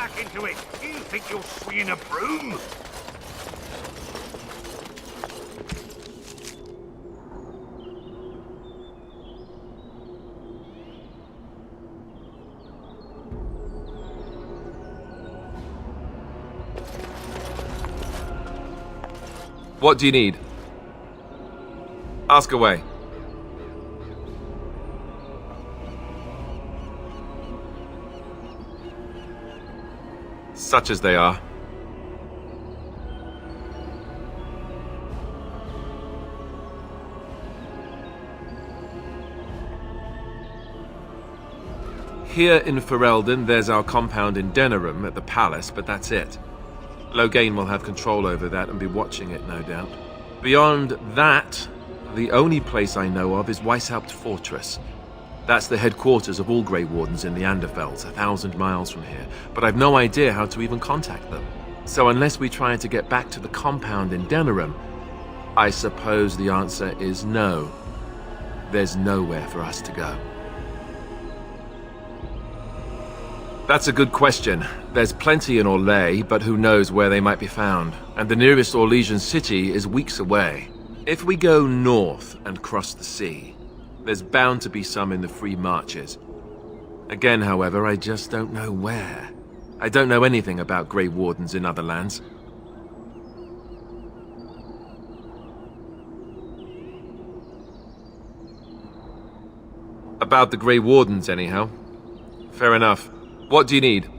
back into it. You think you're swinging a broom? What do you need? Ask away. Such as they are. Here in Ferelden, there's our compound in Denerim at the palace, but that's it. Loghain will have control over that and be watching it, no doubt. Beyond that, the only place I know of is Weishaupt Fortress. That's the headquarters of all Grey Wardens in the Anderfelds, 1,000 miles from here, but I've no idea how to even contact them. So unless we try to get back to the compound in Denerim, I suppose the answer is no. There's nowhere for us to go. That's a good question. There's plenty in Orlais, but who knows where they might be found. And the nearest Orlesian city is weeks away. If we go north and cross the sea, there's bound to be some in the Free Marches. Again, however, I just don't know where. I don't know anything about Grey Wardens in other lands. About the Grey Wardens, anyhow. Fair enough. What do you need?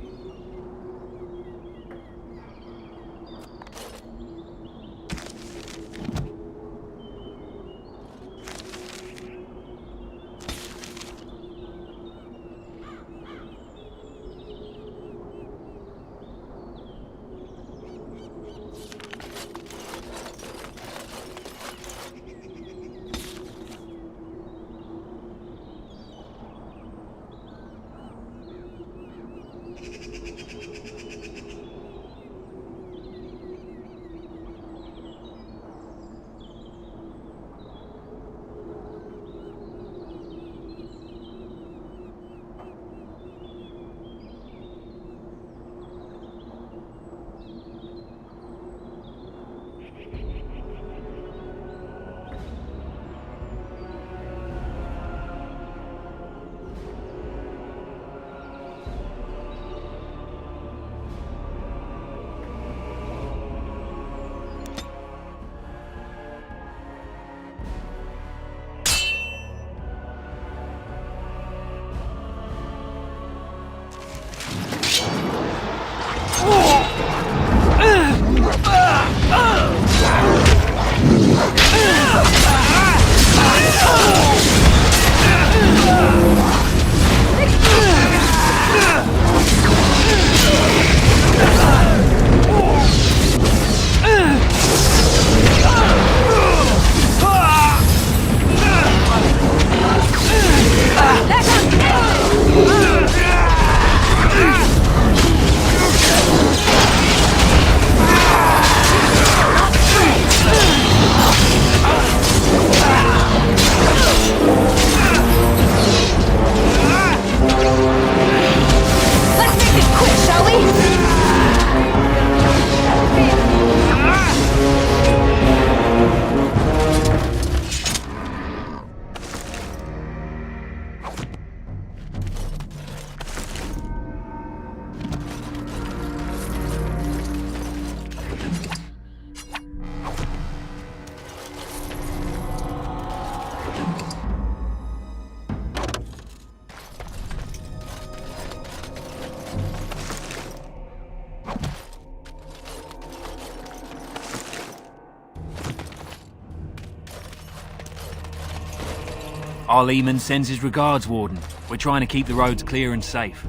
Our Leman sends his regards, Warden. We're trying to keep the roads clear and safe.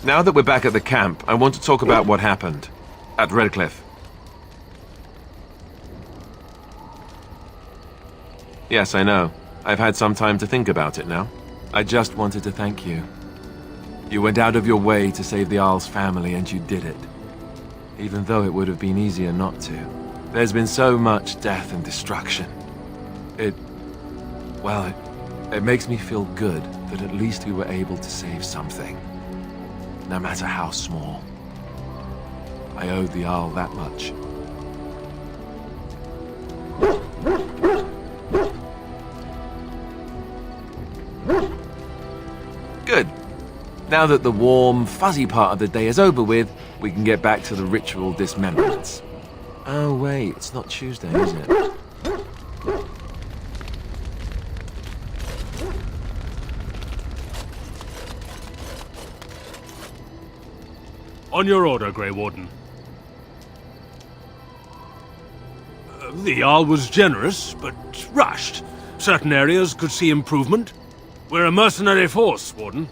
Now that we're back at the camp, I want to talk about what happened at Redcliffe. Yes, I know. I've had some time to think about it now. I just wanted to thank you. You went out of your way to save the Arl's family, and you did it. Even though it would have been easier not to. There's been so much death and destruction. It makes me feel good that at least we were able to save something. No matter how small. I owed the Arl that much. Good. Now that the warm, fuzzy part of the day is over with, we can get back to the ritual dismemberments. Oh wait, it's not Tuesday, is it? On your order, Grey Warden. The Jarl was generous, but rushed. Certain areas could see improvement. We're a mercenary force, Warden.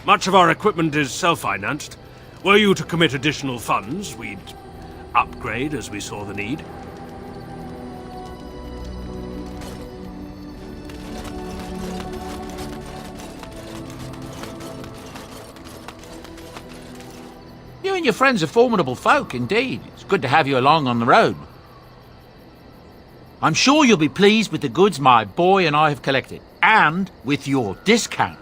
Much of our equipment is self-financed. Were you to commit additional funds, we'd upgrade as we saw the need. You and your friends are formidable folk, indeed. It's good to have you along on the road. I'm sure you'll be pleased with the goods my boy and I have collected, and with your discount.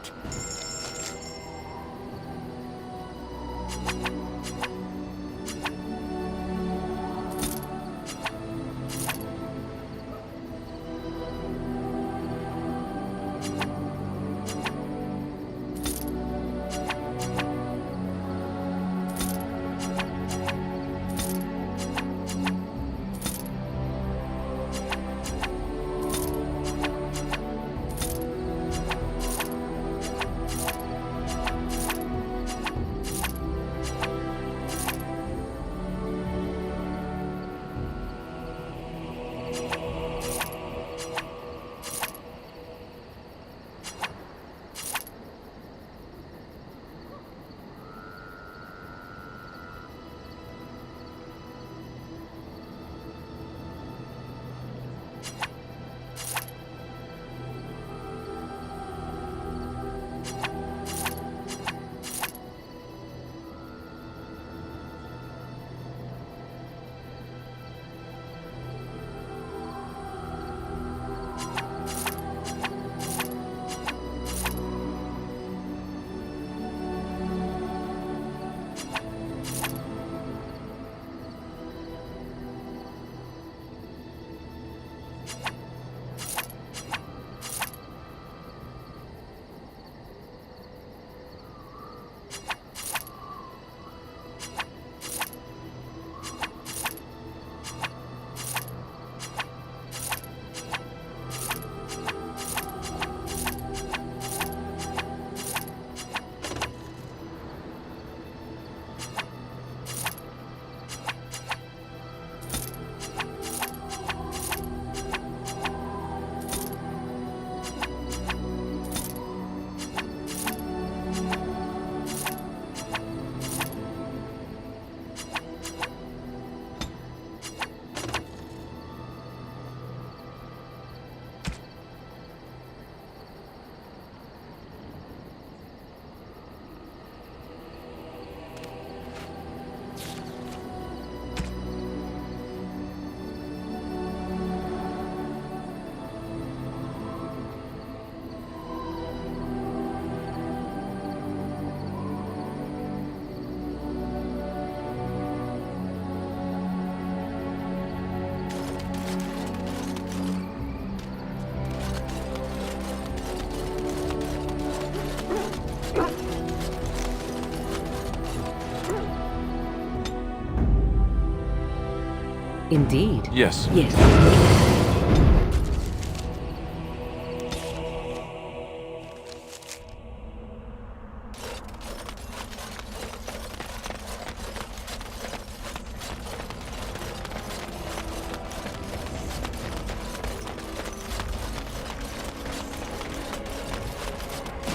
Indeed. Yes. Yes.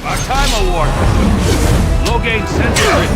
Our time award. Low gain sensory.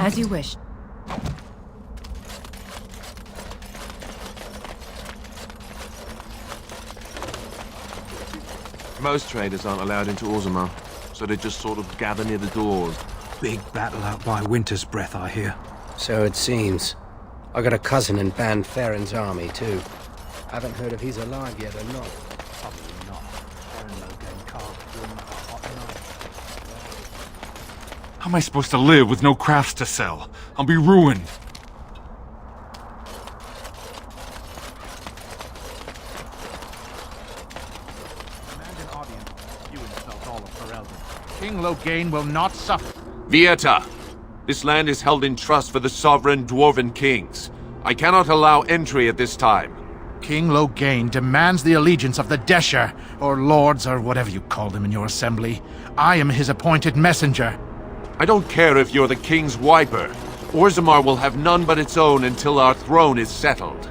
As you wish. Most traders aren't allowed into Orzammar, so they just sort of gather near the doors. Big battle out by Winter's Breath, I hear. So it seems. I got a cousin in Ban Farron's army, too. Haven't heard if he's alive yet or not. Probably not. Farron Logan carved room like a hot knife. How am I supposed to live with no crafts to sell? I'll be ruined. King Logain will not suffer. Vieta, this land is held in trust for the sovereign dwarven kings. I cannot allow entry at this time. King Logain demands the allegiance of the Desher, or lords, or whatever you call them in your assembly. I am his appointed messenger. I don't care if you're the king's wiper. Orzammar will have none but its own until our throne is settled.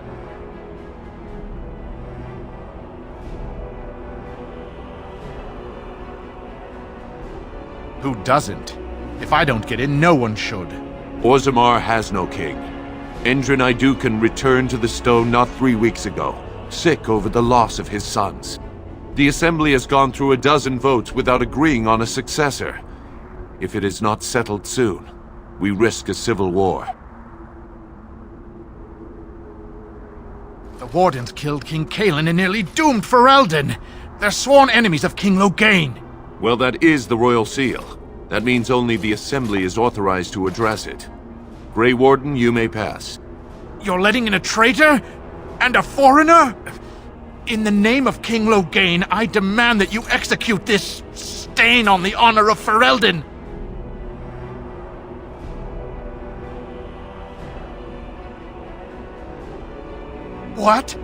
Who doesn't? If I don't get in, no one should. Orzammar has no king. Endrin Idukan returned to the stone not 3 weeks ago, sick over the loss of his sons. The assembly has gone through a dozen votes without agreeing on a successor. If it is not settled soon, we risk a civil war. The Wardens killed King Kaelin and nearly doomed Ferelden. They're sworn enemies of King Logain. Well, that is the Royal Seal. That means only the Assembly is authorized to address it. Grey Warden, you may pass. You're letting in a traitor? And a foreigner? In the name of King Logain, I demand that you execute this stain on the honor of Ferelden. What?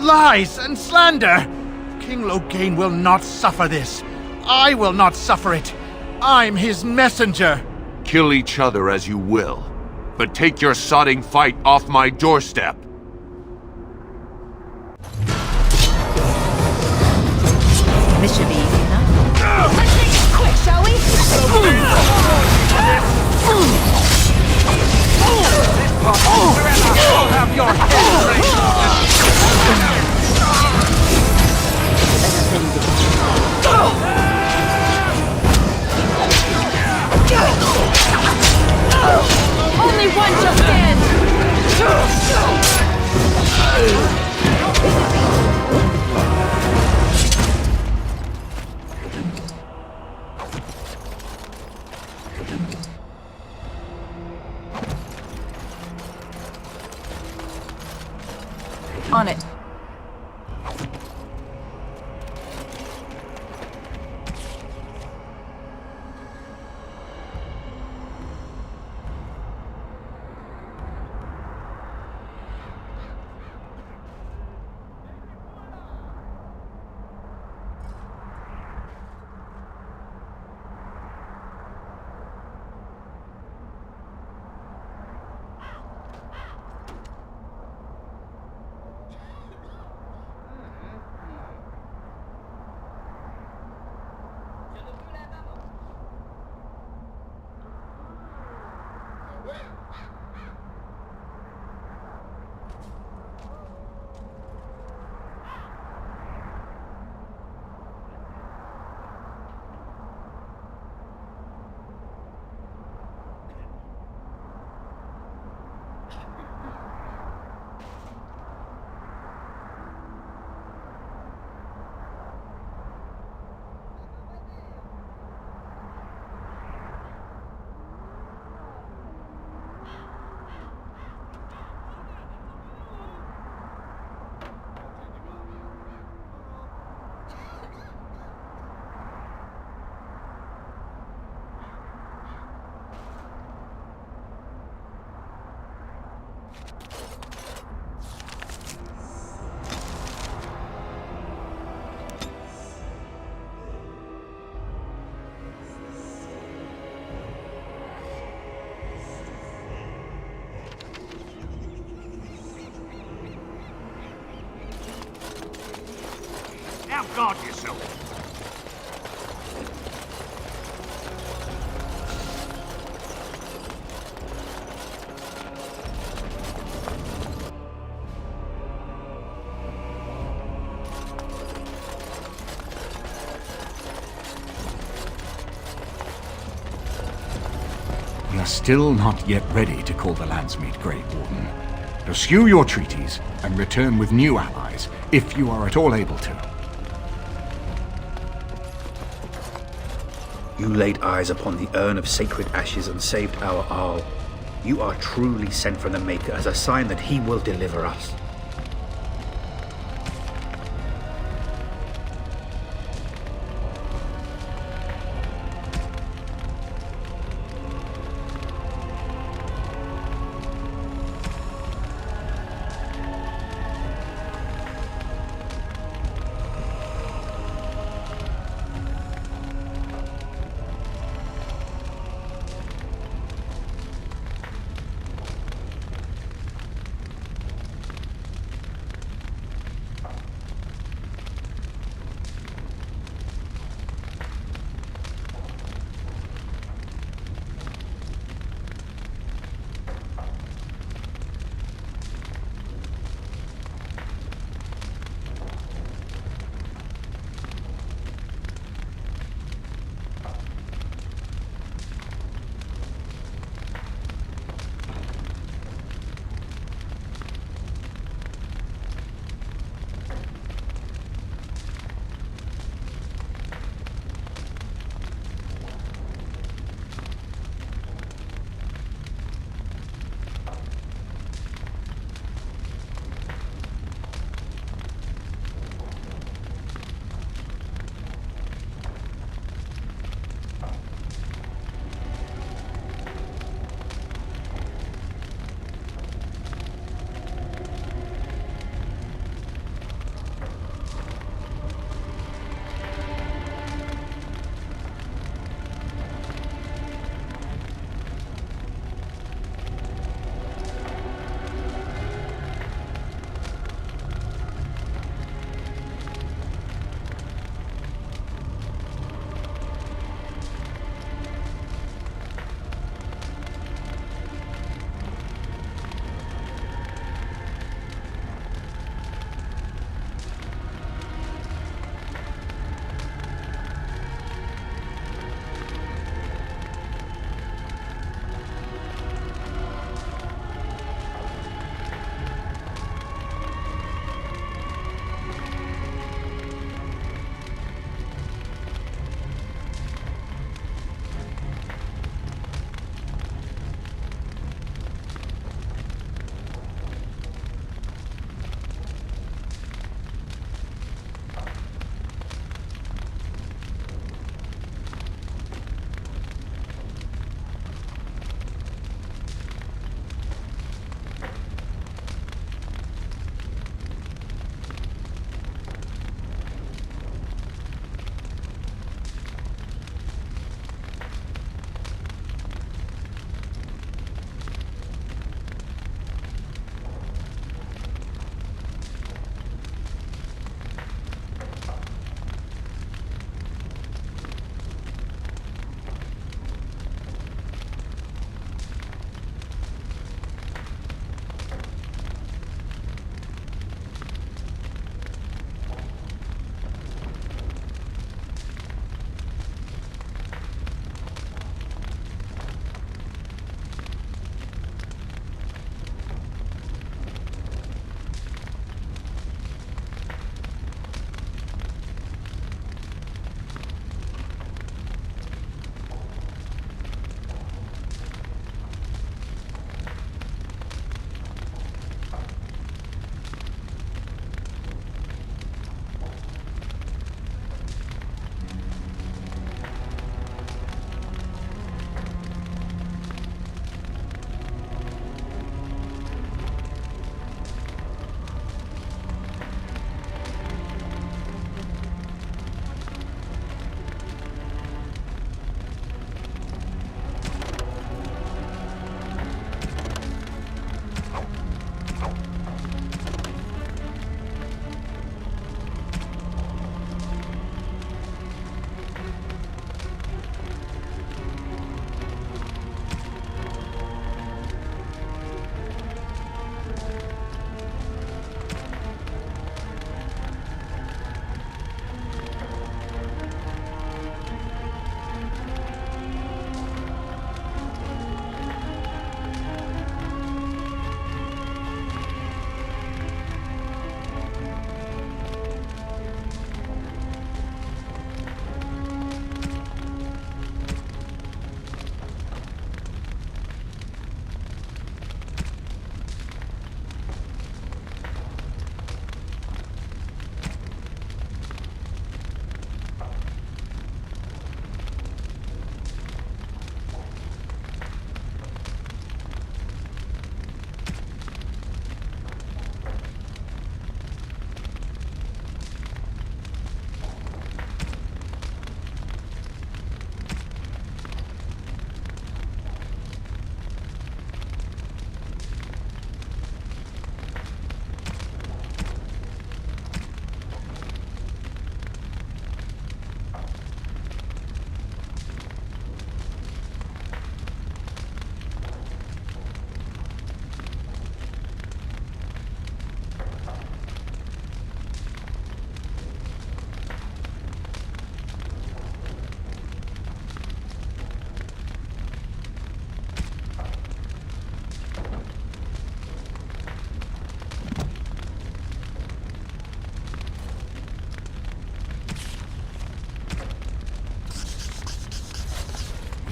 Lies and slander! King Logain will not suffer this. I will not suffer it. I'm his messenger. Kill each other as you will, but take your sodding fight off my doorstep. This should be easy enough. Let's make it quick, shall we? I'll have your head raised. Only one shall stand! On it. Now guard yourself. are still not yet ready to call the Landsmeet Great Warden. Pursue your treaties and return with new allies, if you are at all able to. You laid eyes upon the urn of sacred ashes and saved our Arl. You are truly sent from the Maker as a sign that he will deliver us.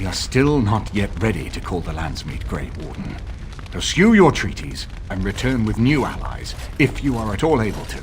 We are still not yet ready to call the Landsmeet Grey Warden. Pursue your treaties and return with new allies, if you are at all able to.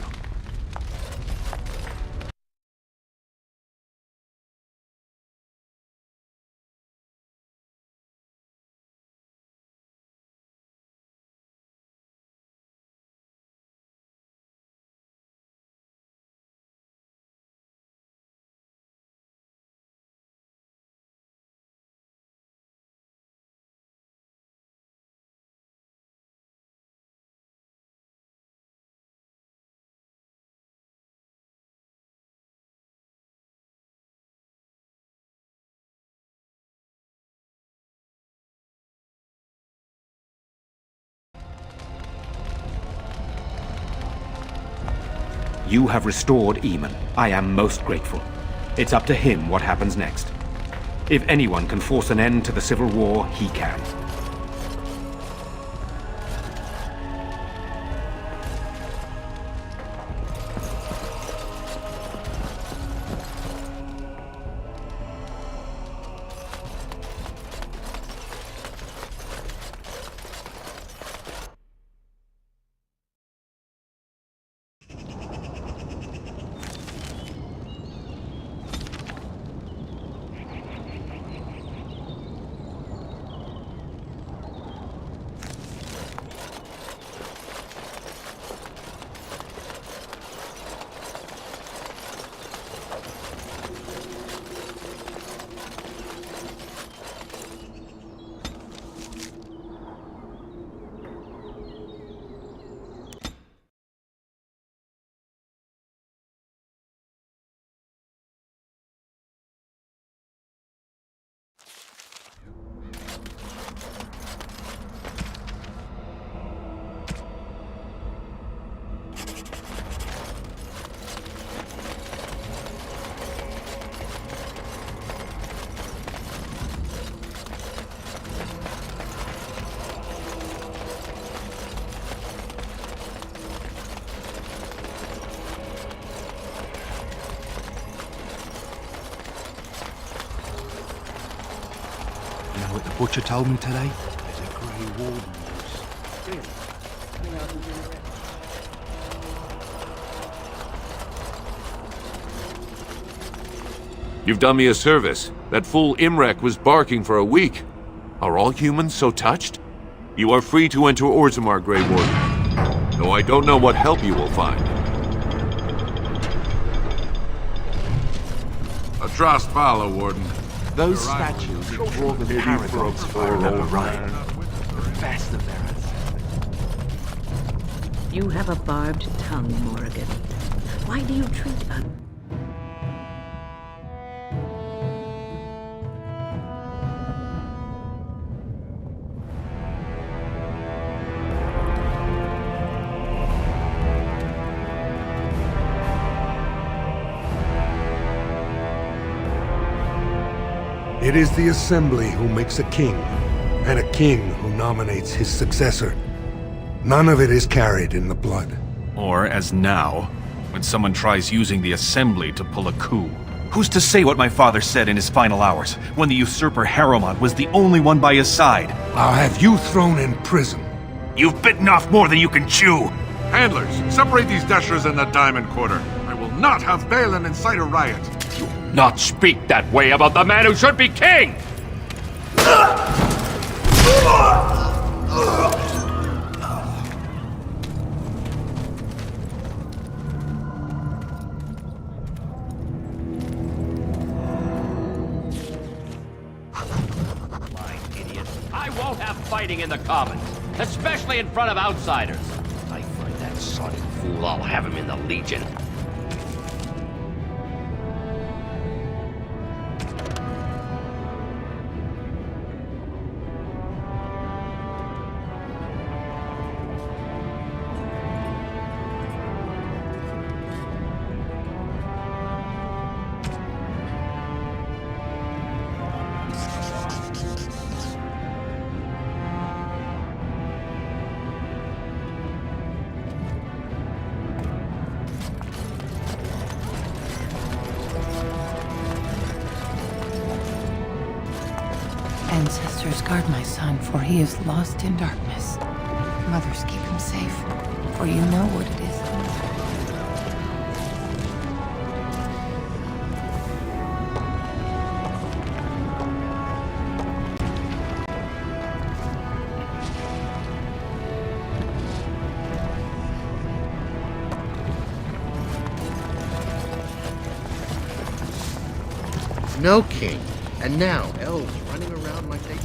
You have restored Eamon. I am most grateful. It's up to him what happens next. If anyone can force an end to the civil war, he can. You know what the butcher told me today? There's a grey warden loose. You've done me a service. That fool Imrek was barking for a week. Are all humans so touched? You are free to enter Orzammar, Grey Warden. Though I don't know what help you will find. A Atrast Vala, Warden. Those statues are dwarven paragons, if I remember right. The best of their ancestors. You have a barbed tongue, Morrigan. Why do you treat us? It is the Assembly who makes a king, and a king who nominates his successor. None of it is carried in the blood. Or, as now, when someone tries using the Assembly to pull a coup. Who's to say what my father said in his final hours, when the usurper Harrowmont was the only one by his side? I'll have you thrown in prison. You've bitten off more than you can chew! Handlers, separate these dashers in the Diamond Quarter. I will not have Balin incite a riot. Not speak that way about the man who should be king! I won't have fighting in the Commons, especially in front of outsiders. If I find that sodding fool, I'll have him in the Legion. Ancestors, guard my son, for he is lost in darkness. Mothers, keep him safe, for you know what it is. No king. And now, elves running around like they...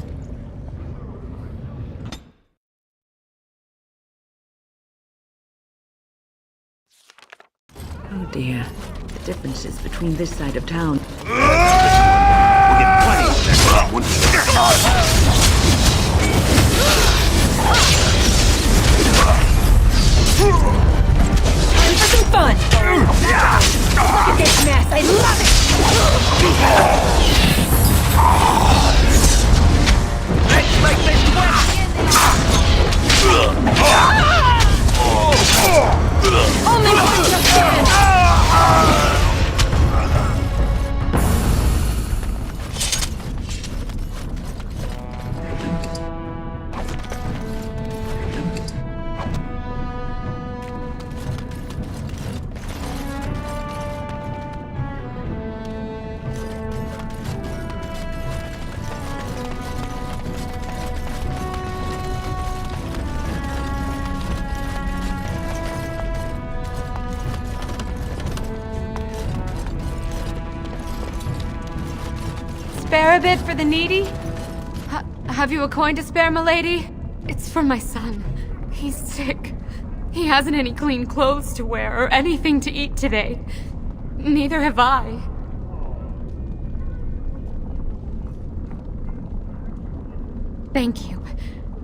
Oh dear. The differences between this side of town. We'll get plenty of that one. Time for some fun! Look at this mess, I love it! Let's make this Only one to stand! Spare a bit for the needy? Have you a coin to spare, milady? It's for my son. He's sick. He hasn't any clean clothes to wear or anything to eat today. Neither have I. Thank you.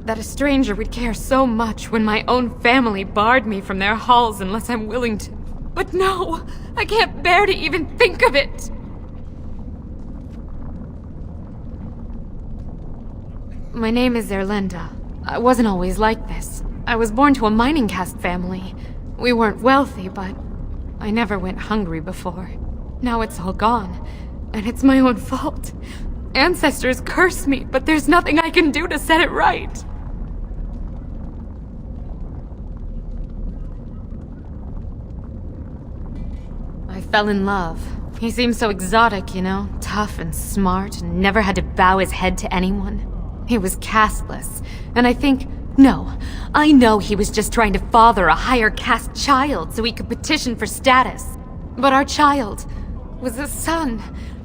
That a stranger would care so much when my own family barred me from their halls unless I'm willing to. But no! I can't bear to even think of it! My name is Erlinda. I wasn't always like this. I was born to a mining caste family. We weren't wealthy, but I never went hungry before. Now it's all gone, and it's my own fault. Ancestors curse me, but there's nothing I can do to set it right. I fell in love. He seemed so exotic, you know, tough and smart, and never had to bow his head to anyone. He was casteless, and I know he was just trying to father a higher caste child so he could petition for status. But our child was a son,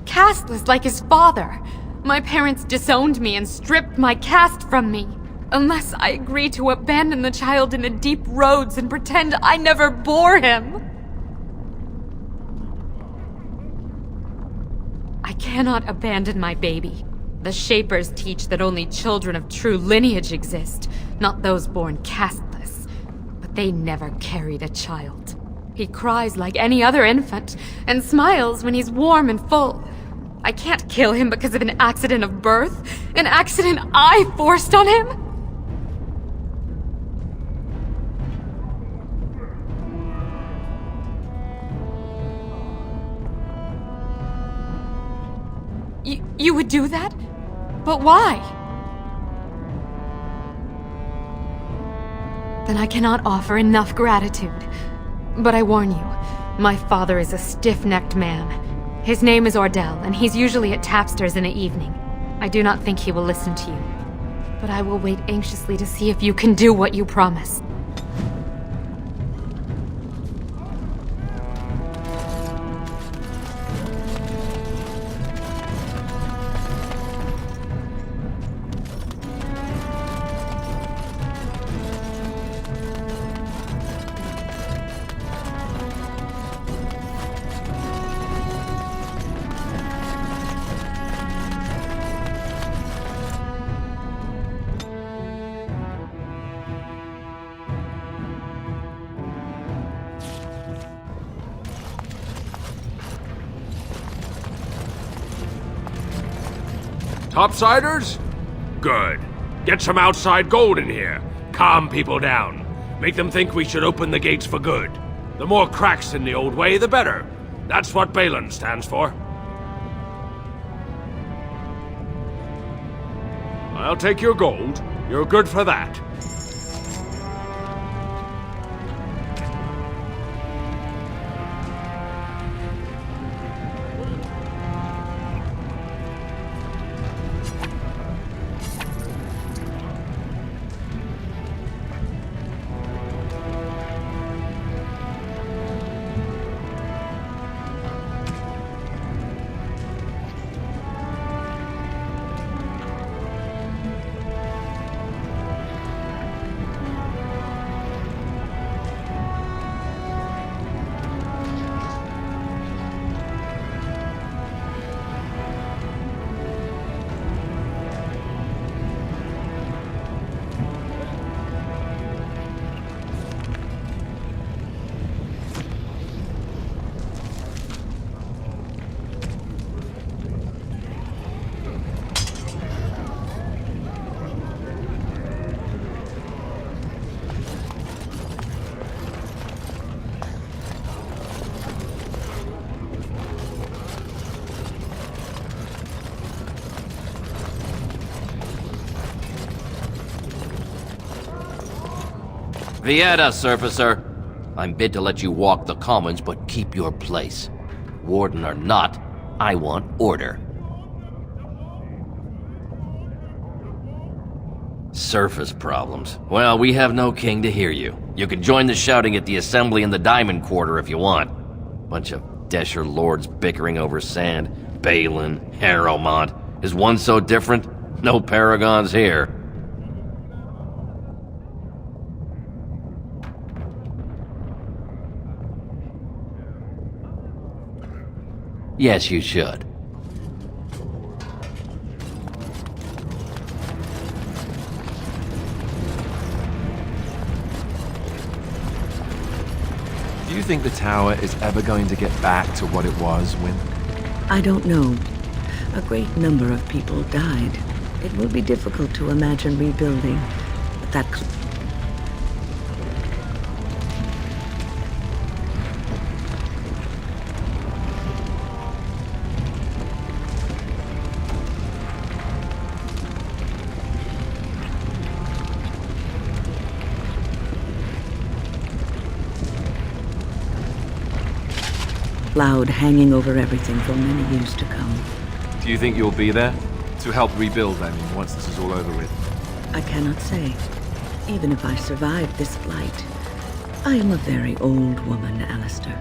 casteless like his father. My parents disowned me and stripped my caste from me. Unless I agree to abandon the child in the deep roads and pretend I never bore him. I cannot abandon my baby. The Shapers teach that only children of true lineage exist, not those born casteless. But they never carried a child. He cries like any other infant, and smiles when he's warm and full. I can't kill him because of an accident of birth, an accident I forced on him! You would do that? But why? Then I cannot offer enough gratitude. But I warn you, my father is a stiff-necked man. His name is Ordell, and he's usually at tapsters in the evening. I do not think he will listen to you. But I will wait anxiously to see if you can do what you promise. Topsiders? Good. Get some outside gold in here. Calm people down. Make them think we should open the gates for good. The more cracks in the old way, the better. That's what Balin stands for. I'll take your gold. You're good for that. Vieta, Surfacer. I'm bid to let you walk the commons, but keep your place. Warden or not, I want order. Surface problems. Well, we have no king to hear you. You can join the shouting at the assembly in the Diamond Quarter if you want. Bunch of Desher lords bickering over sand. Balin, Harrowmont. Is one so different? No paragons here. Yes, you should. Do you think the tower is ever going to get back to what it was, Wynn? I don't know. A great number of people died. It will be difficult to imagine rebuilding, but that could... cloud hanging over everything for many years to come. Do you think you'll be there? To help rebuild, I mean, once this is all over with? I cannot say. Even if I survive this flight, I am a very old woman, Alistair.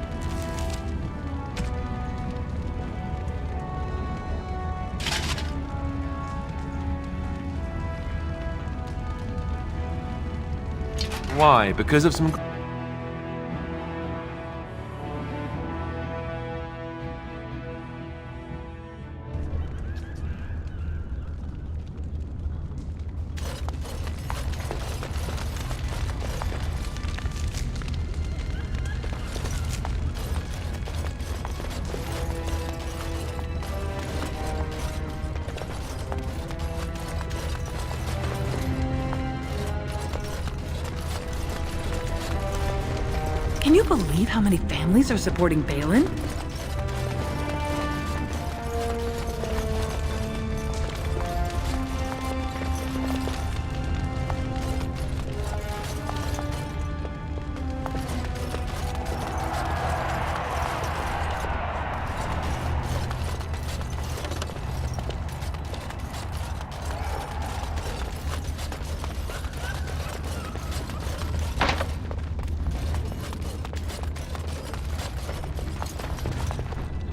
Why? Because of some... Can you believe how many families are supporting Balin?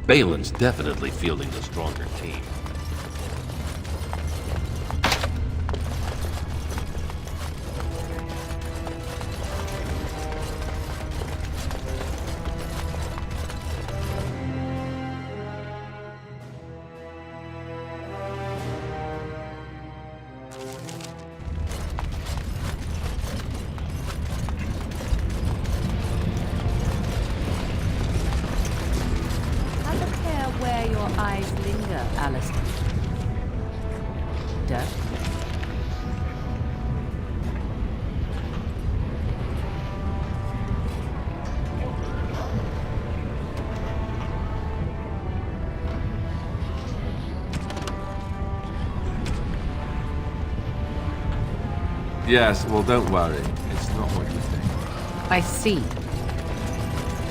Balin's definitely fielding the stronger team. Where your eyes linger, Alistair. Dirt. Yes, well, don't worry. It's not what you think. I see.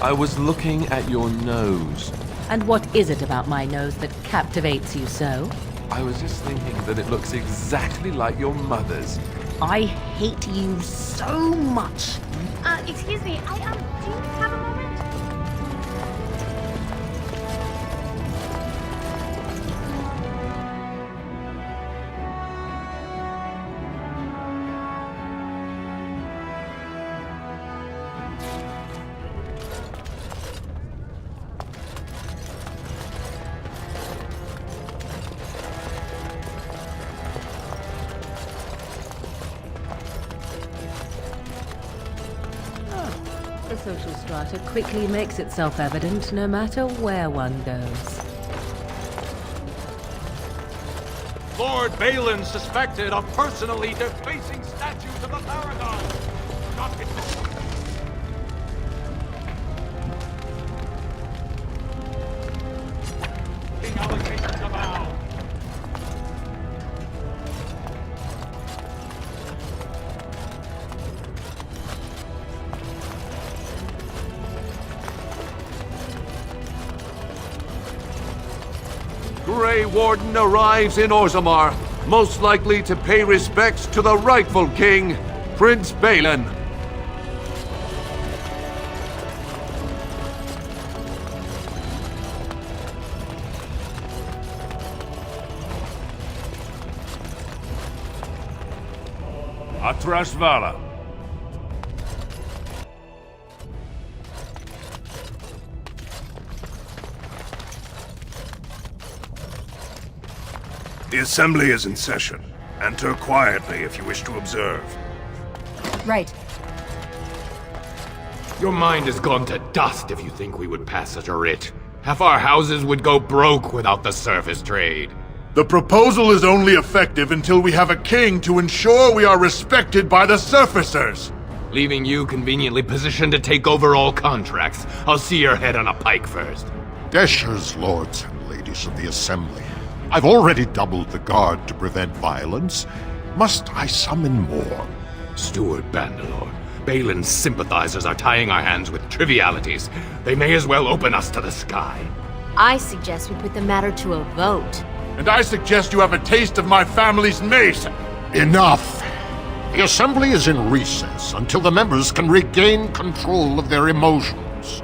I was looking at your nose. And what is it about my nose that captivates you so? I was just thinking that it looks exactly like your mother's. I hate you so much. Excuse me, do you have a moment? The social strata quickly makes itself evident no matter where one goes. Lord Balin suspected of personally defacing statues of the Paragon. Not allegations abound. Grey Warden arrives in Orzammar, most likely to pay respects to the rightful king, Prince Balin. Atrashvala. The Assembly is in session. Enter quietly if you wish to observe. Right. Your mind has gone to dust if you think we would pass such a writ. Half our houses would go broke without the surface trade. The proposal is only effective until we have a king to ensure we are respected by the surfacers. Leaving you conveniently positioned to take over all contracts. I'll see your head on a pike first. Deshers, lords and ladies of the Assembly. I've already doubled the guard to prevent violence. Must I summon more? Steward Bandalore, Balin's sympathizers are tying our hands with trivialities. They may as well open us to the sky. I suggest we put the matter to a vote. And I suggest you have a taste of my family's mace. Enough! The Assembly is in recess until the members can regain control of their emotions.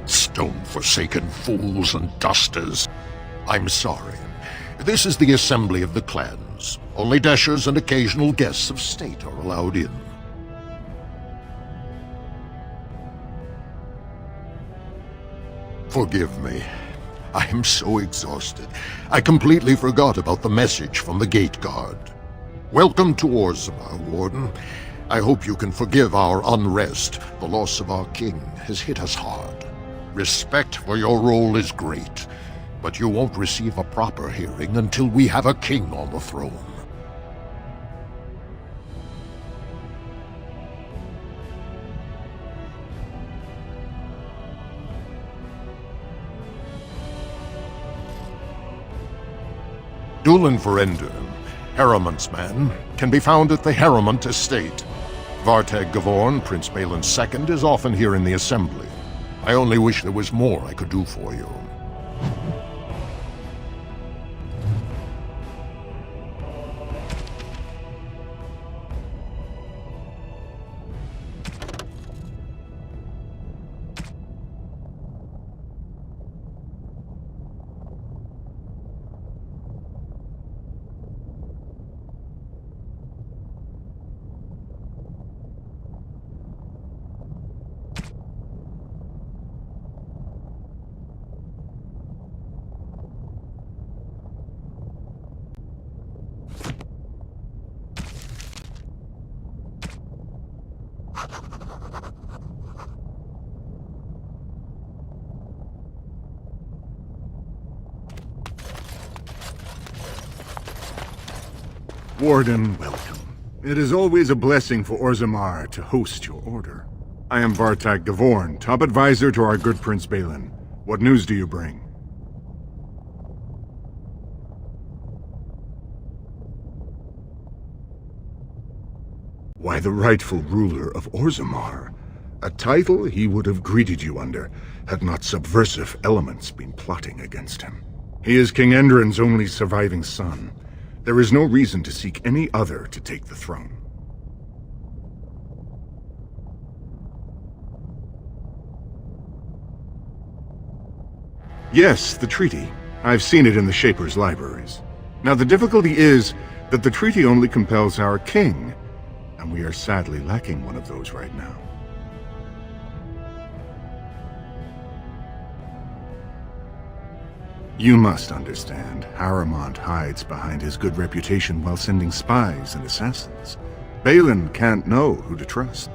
Stone-forsaken fools and dusters. I'm sorry. This is the Assembly of the Clans. Only Deshers and occasional guests of state are allowed in. Forgive me. I am so exhausted. I completely forgot about the message from the gate guard. Welcome to Orzammar, Warden. I hope you can forgive our unrest. The loss of our king has hit us hard. Respect for your role is great, but you won't receive a proper hearing until we have a king on the throne. Dulin Ferender, Harriman's man, can be found at the Harriman estate. Vartag Gavorn, Prince Balin's second, is often here in the Assembly. I only wish there was more I could do for you. Warden, welcome. It is always a blessing for Orzammar to host your order. I am Vartag Gavorn, top advisor to our good Prince Balin. What news do you bring? Why, the rightful ruler of Orzammar. A title he would have greeted you under, had not subversive elements been plotting against him. He is King Endrin's only surviving son. There is no reason to seek any other to take the throne. Yes, the treaty. I've seen it in the Shaper's libraries. Now, the difficulty is that the treaty only compels our king, and we are sadly lacking one of those right now. You must understand, Harrowmont hides behind his good reputation while sending spies and assassins. Balin can't know who to trust.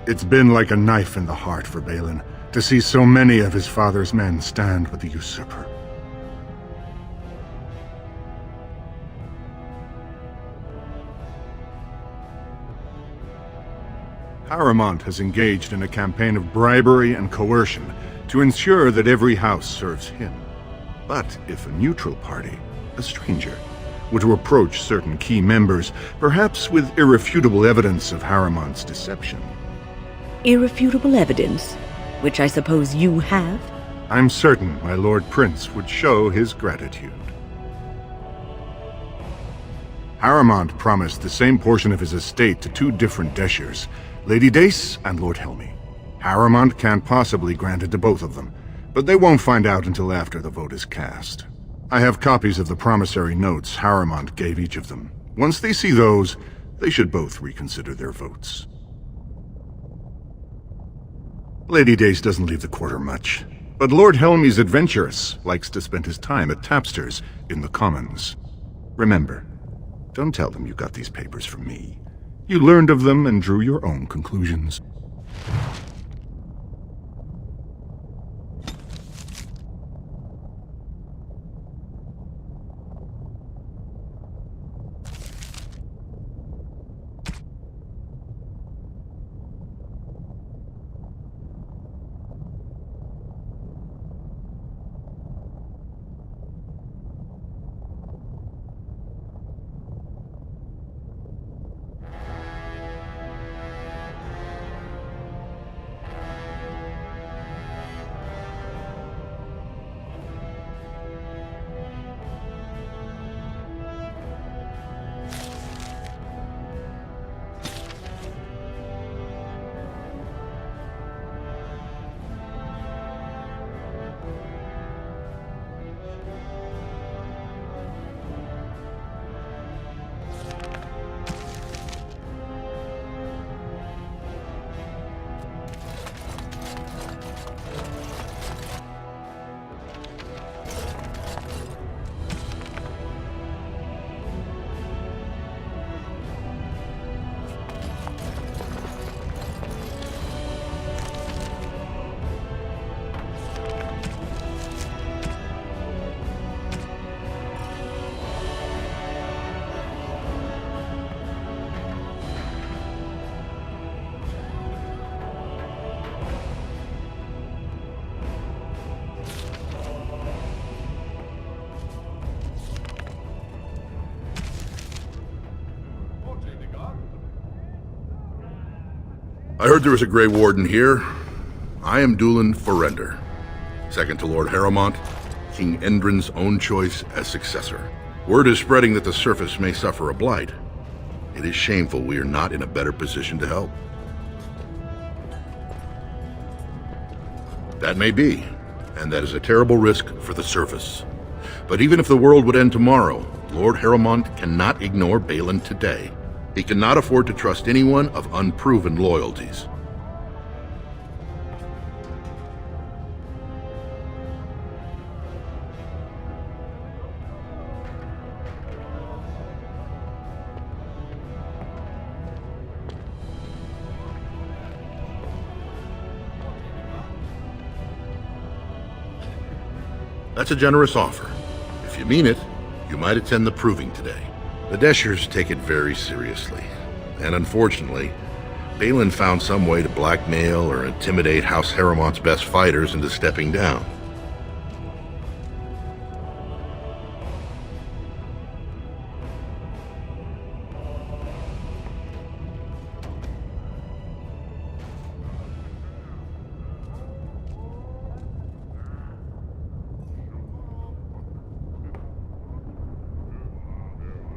It's been like a knife in the heart for Balin to see so many of his father's men stand with the usurper. Harrowmont has engaged in a campaign of bribery and coercion to ensure that every house serves him. But if a neutral party, a stranger, were to approach certain key members, perhaps with irrefutable evidence of Harrowmont's deception... Irrefutable evidence? Which I suppose you have? I'm certain my Lord Prince would show his gratitude. Harrowmont promised the same portion of his estate to two different Deshers, Lady Dace and Lord Helmy. Harrowmont can't possibly grant it to both of them, but they won't find out until after the vote is cast. I have copies of the promissory notes Harrowmont gave each of them. Once they see those, they should both reconsider their votes. Lady Dace doesn't leave the quarter much, but Lord Helmy's adventurous, likes to spend his time at Tapster's in the Commons. Remember, don't tell them you got these papers from me. You learned of them and drew your own conclusions. I heard there was a Grey Warden here. I am Dulin Forrender, second to Lord Harrowmont, King Endrin's own choice as successor. Word is spreading that the surface may suffer a blight. It is shameful we are not in a better position to help. That may be, and that is a terrible risk for the surface. But even if the world would end tomorrow, Lord Harrowmont cannot ignore Balin today. He cannot afford to trust anyone of unproven loyalties. That's a generous offer. If you mean it, you might attend the proving today. The Deshers take it very seriously, and unfortunately, Balin found some way to blackmail or intimidate House Harrowmont's best fighters into stepping down.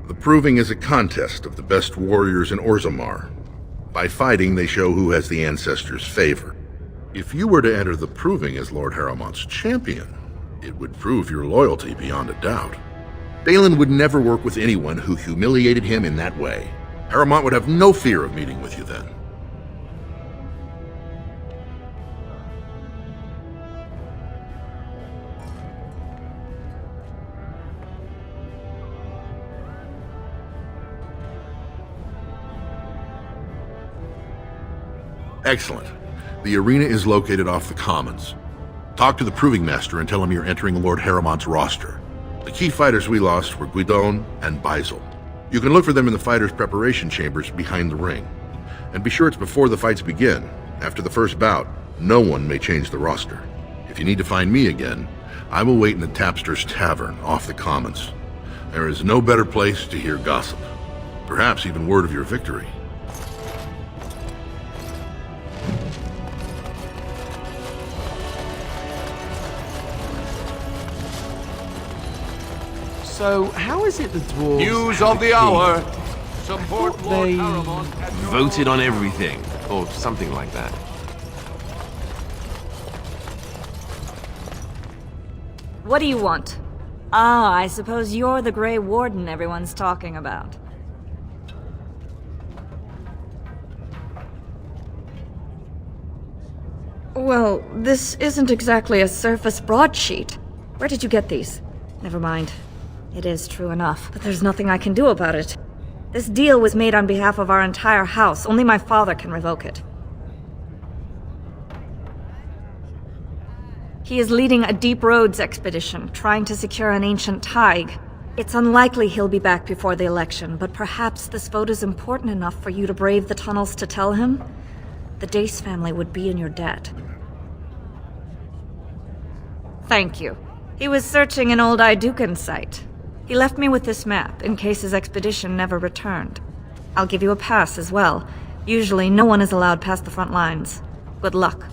The proving is a contest of the best warriors in Orzammar. By fighting, they show who has the ancestors' favor. If you were to enter the proving as Lord Harrowmont's champion, it would prove your loyalty beyond a doubt. Balin would never work with anyone who humiliated him in that way. Harrowmont would have no fear of meeting with you then. Excellent. The arena is located off the Commons. Talk to the Proving Master and tell him you're entering Lord Harrowmont's roster. The key fighters we lost were Guidon and Baisel. You can look for them in the fighters' preparation chambers behind the ring. And be sure it's before the fights begin. After the first bout, no one may change the roster. If you need to find me again, I will wait in the Tapster's Tavern off the Commons. There is no better place to hear gossip. Perhaps even word of your victory. So, how is it the dwarves... News of the hour! Support Lord They Harrowmont. voted on everything, or something like that. What do you want? Ah, I suppose you're the Grey Warden everyone's talking about. Well, this isn't exactly a surface broadsheet. Where did you get these? Never mind. It is true enough, but there's nothing I can do about it. This deal was made on behalf of our entire house. Only my father can revoke it. He is leading a deep roads expedition, trying to secure an ancient thaig. It's unlikely he'll be back before the election, but perhaps this vote is important enough for you to brave the tunnels to tell him? The Dace family would be in your debt. Thank you. He was searching an old Idukan site. He left me with this map, in case his expedition never returned. I'll give you a pass as well. Usually, no one is allowed past the front lines. Good luck.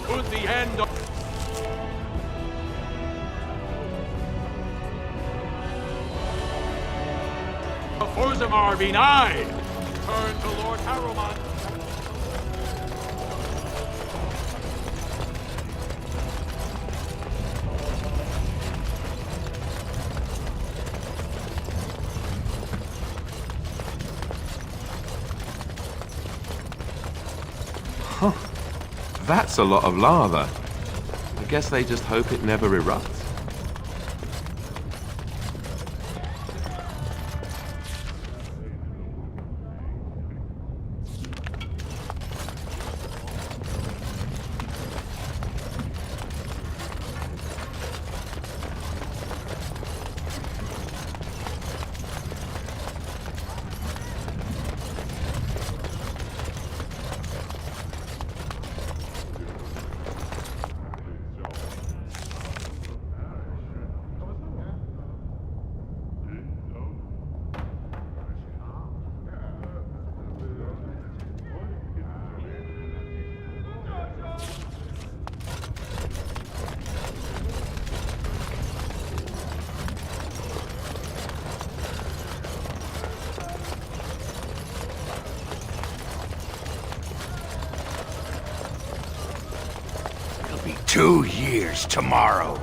Put the hand on... Orzammar be nigh! Turn to Lord Harrowmont. Huh. That's a lot of lava. I guess they just hope it never erupts. 2 years tomorrow.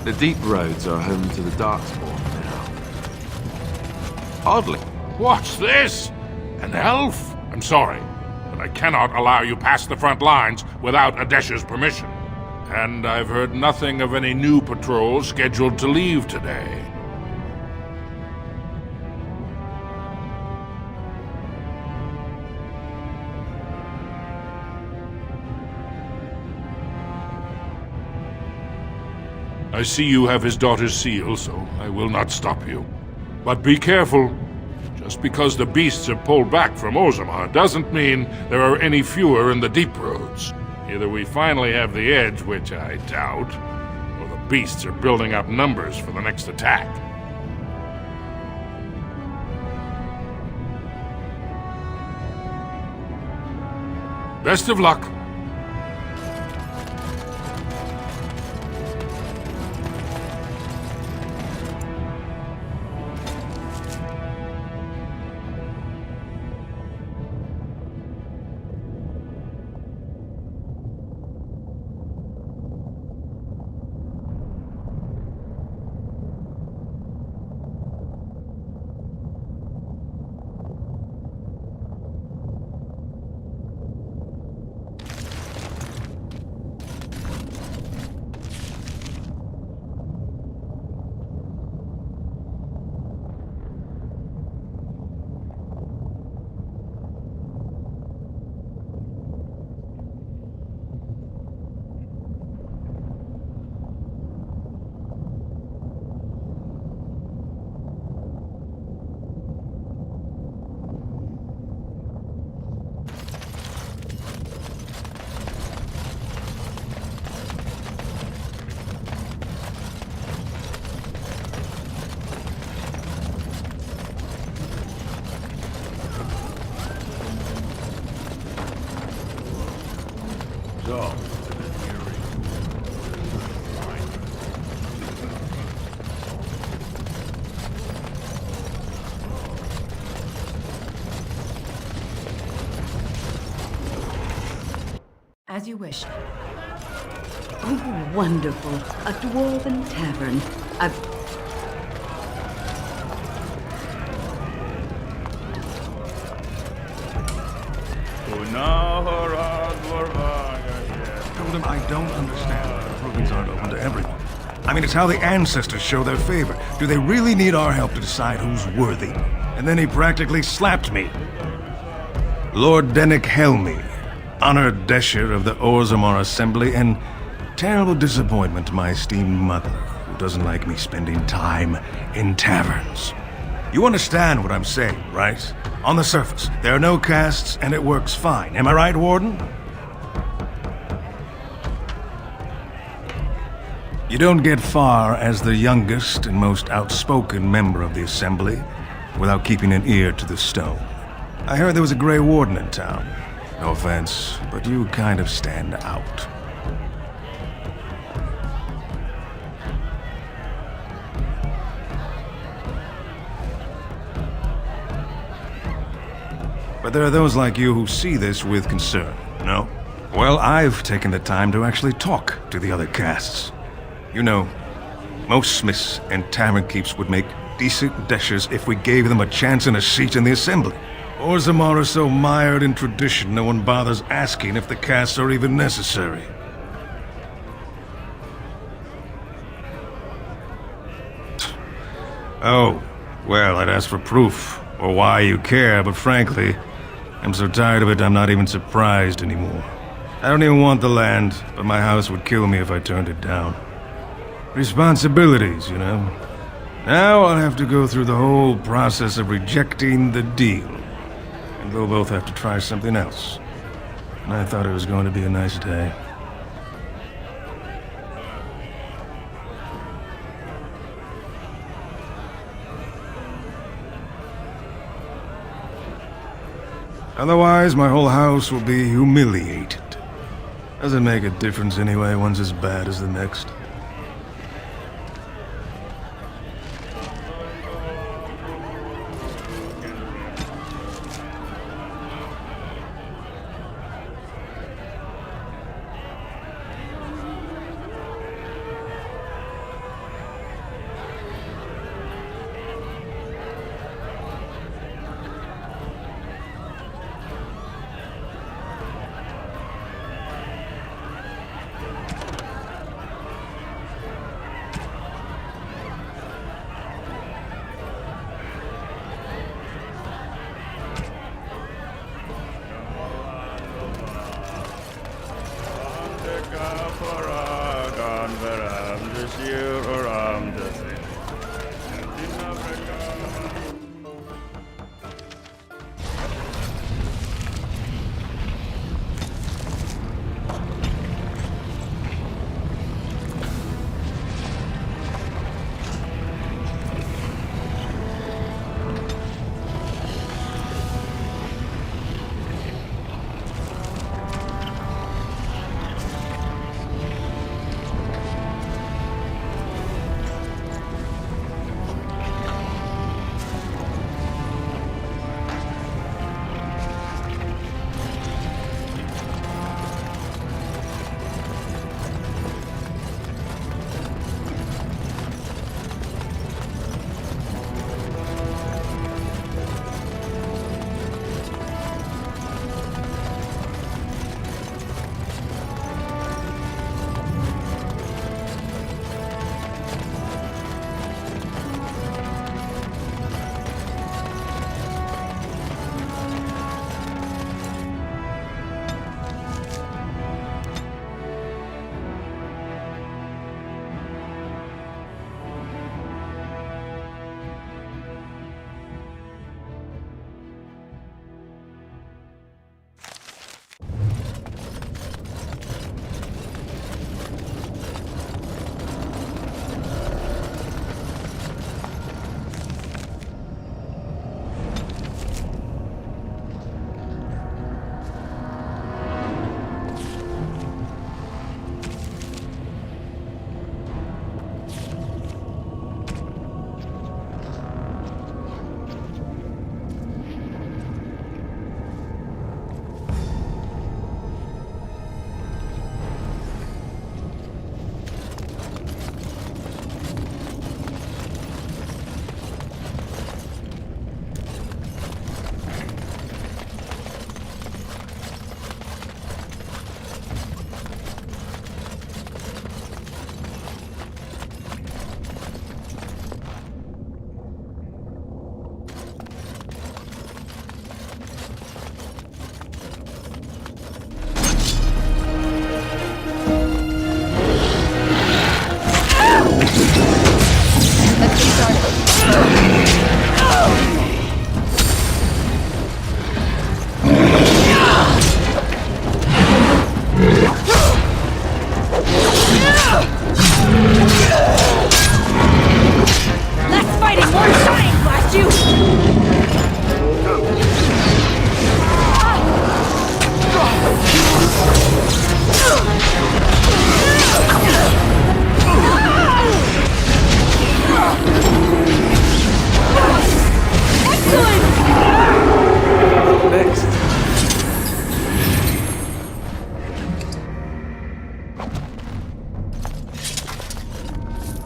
The deep roads are home to the Darkspawn now. Oddly. What's this? An elf? I'm sorry, but I cannot allow you past the front lines without Adesha's permission. And I've heard nothing of any new patrols scheduled to leave today. I see you have his daughter's seal, so I will not stop you. But be careful. Just because the beasts have pulled back from Orzammar doesn't mean there are any fewer in the deep roads. Either we finally have the edge, which I doubt, or the beasts are building up numbers for the next attack. Best of luck. As you wish. Oh, wonderful. A dwarven tavern. Told him I don't understand why the ruins aren't open to everyone. I mean, it's how the ancestors show their favor. Do they really need our help to decide who's worthy? And then he practically slapped me. Lord Dennick Helmy, honored Desher of the Orzammar Assembly, and terrible disappointment to my esteemed mother, who doesn't like me spending time in taverns. You understand what I'm saying, right? On the surface, there are no castes, and it works fine. Am I right, Warden? You don't get far as the youngest and most outspoken member of the Assembly without keeping an ear to the stone. I heard there was a Grey Warden in town. No offense, but you kind of stand out. But there are those like you who see this with concern, no? Well, I've taken the time to actually talk to the other castes. You know, most smiths and tavern keeps would make decent deshers if we gave them a chance and a seat in the Assembly. Orzammar is so mired in tradition, no one bothers asking if the castes are even necessary. Oh, well, I'd ask for proof, or why you care, but frankly, I'm so tired of it I'm not even surprised anymore. I don't even want the land, but my house would kill me if I turned it down. Responsibilities, you know. Now I'll have to go through the whole process of rejecting the deal. And we'll both have to try something else. And I thought it was going to be a nice day. Otherwise, my whole house will be humiliated. Does it make a difference anyway? One's as bad as the next.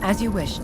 As you wish.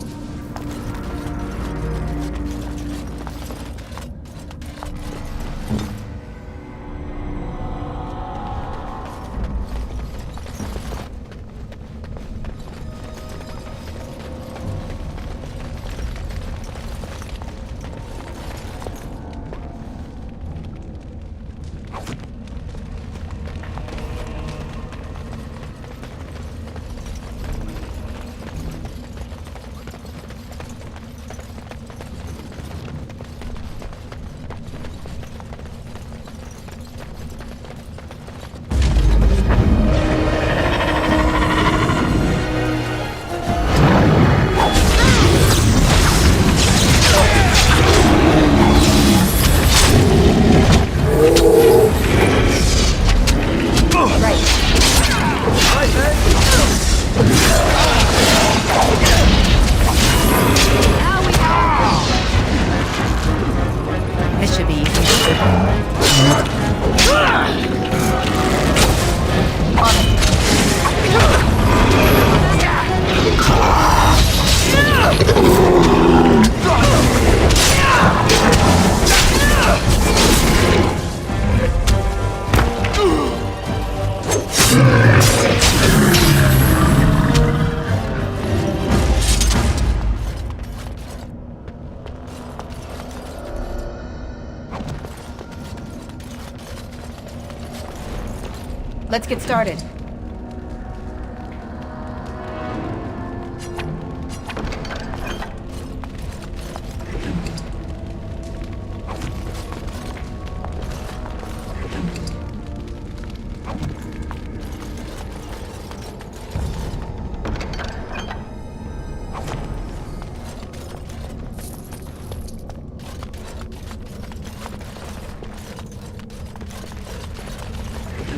Let's get started.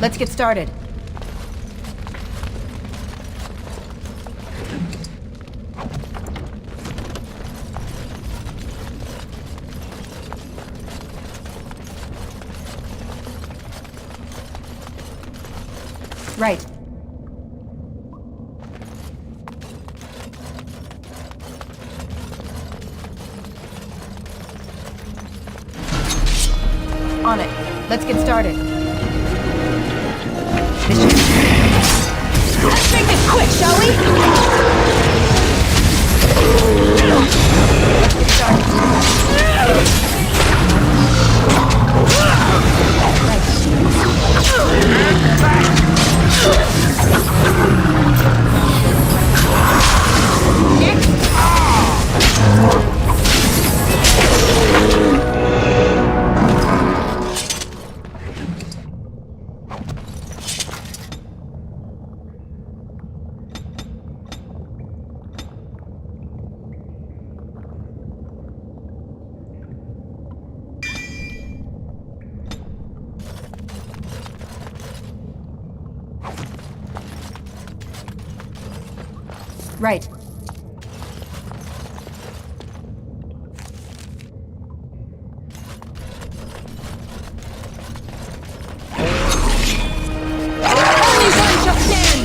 Let's get started. Right. On it. Let's get started. Let's make this quick, shall we? Let's get started. Right. Only one shall stand!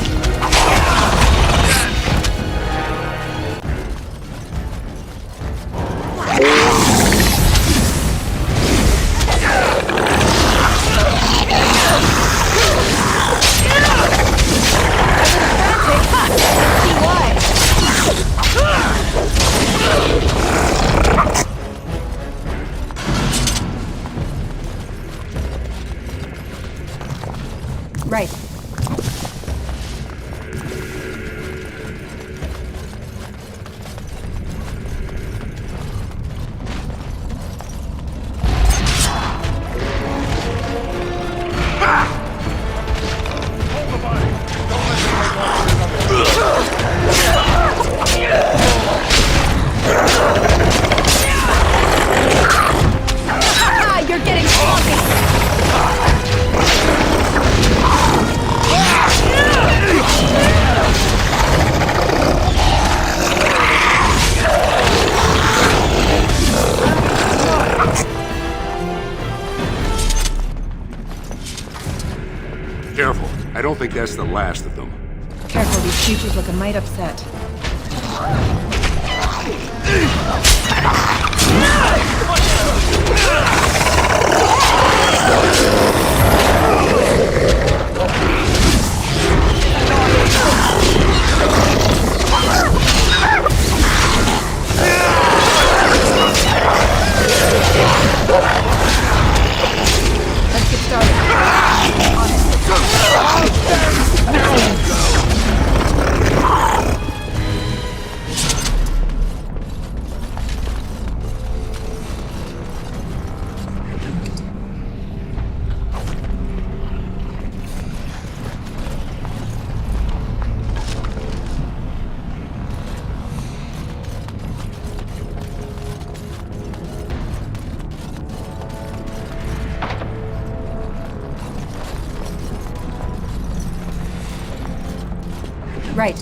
Right. You're getting sloppy! Careful. I don't think that's the last of them. Careful, these creatures look a mite upset. Let's get started. On it. Right.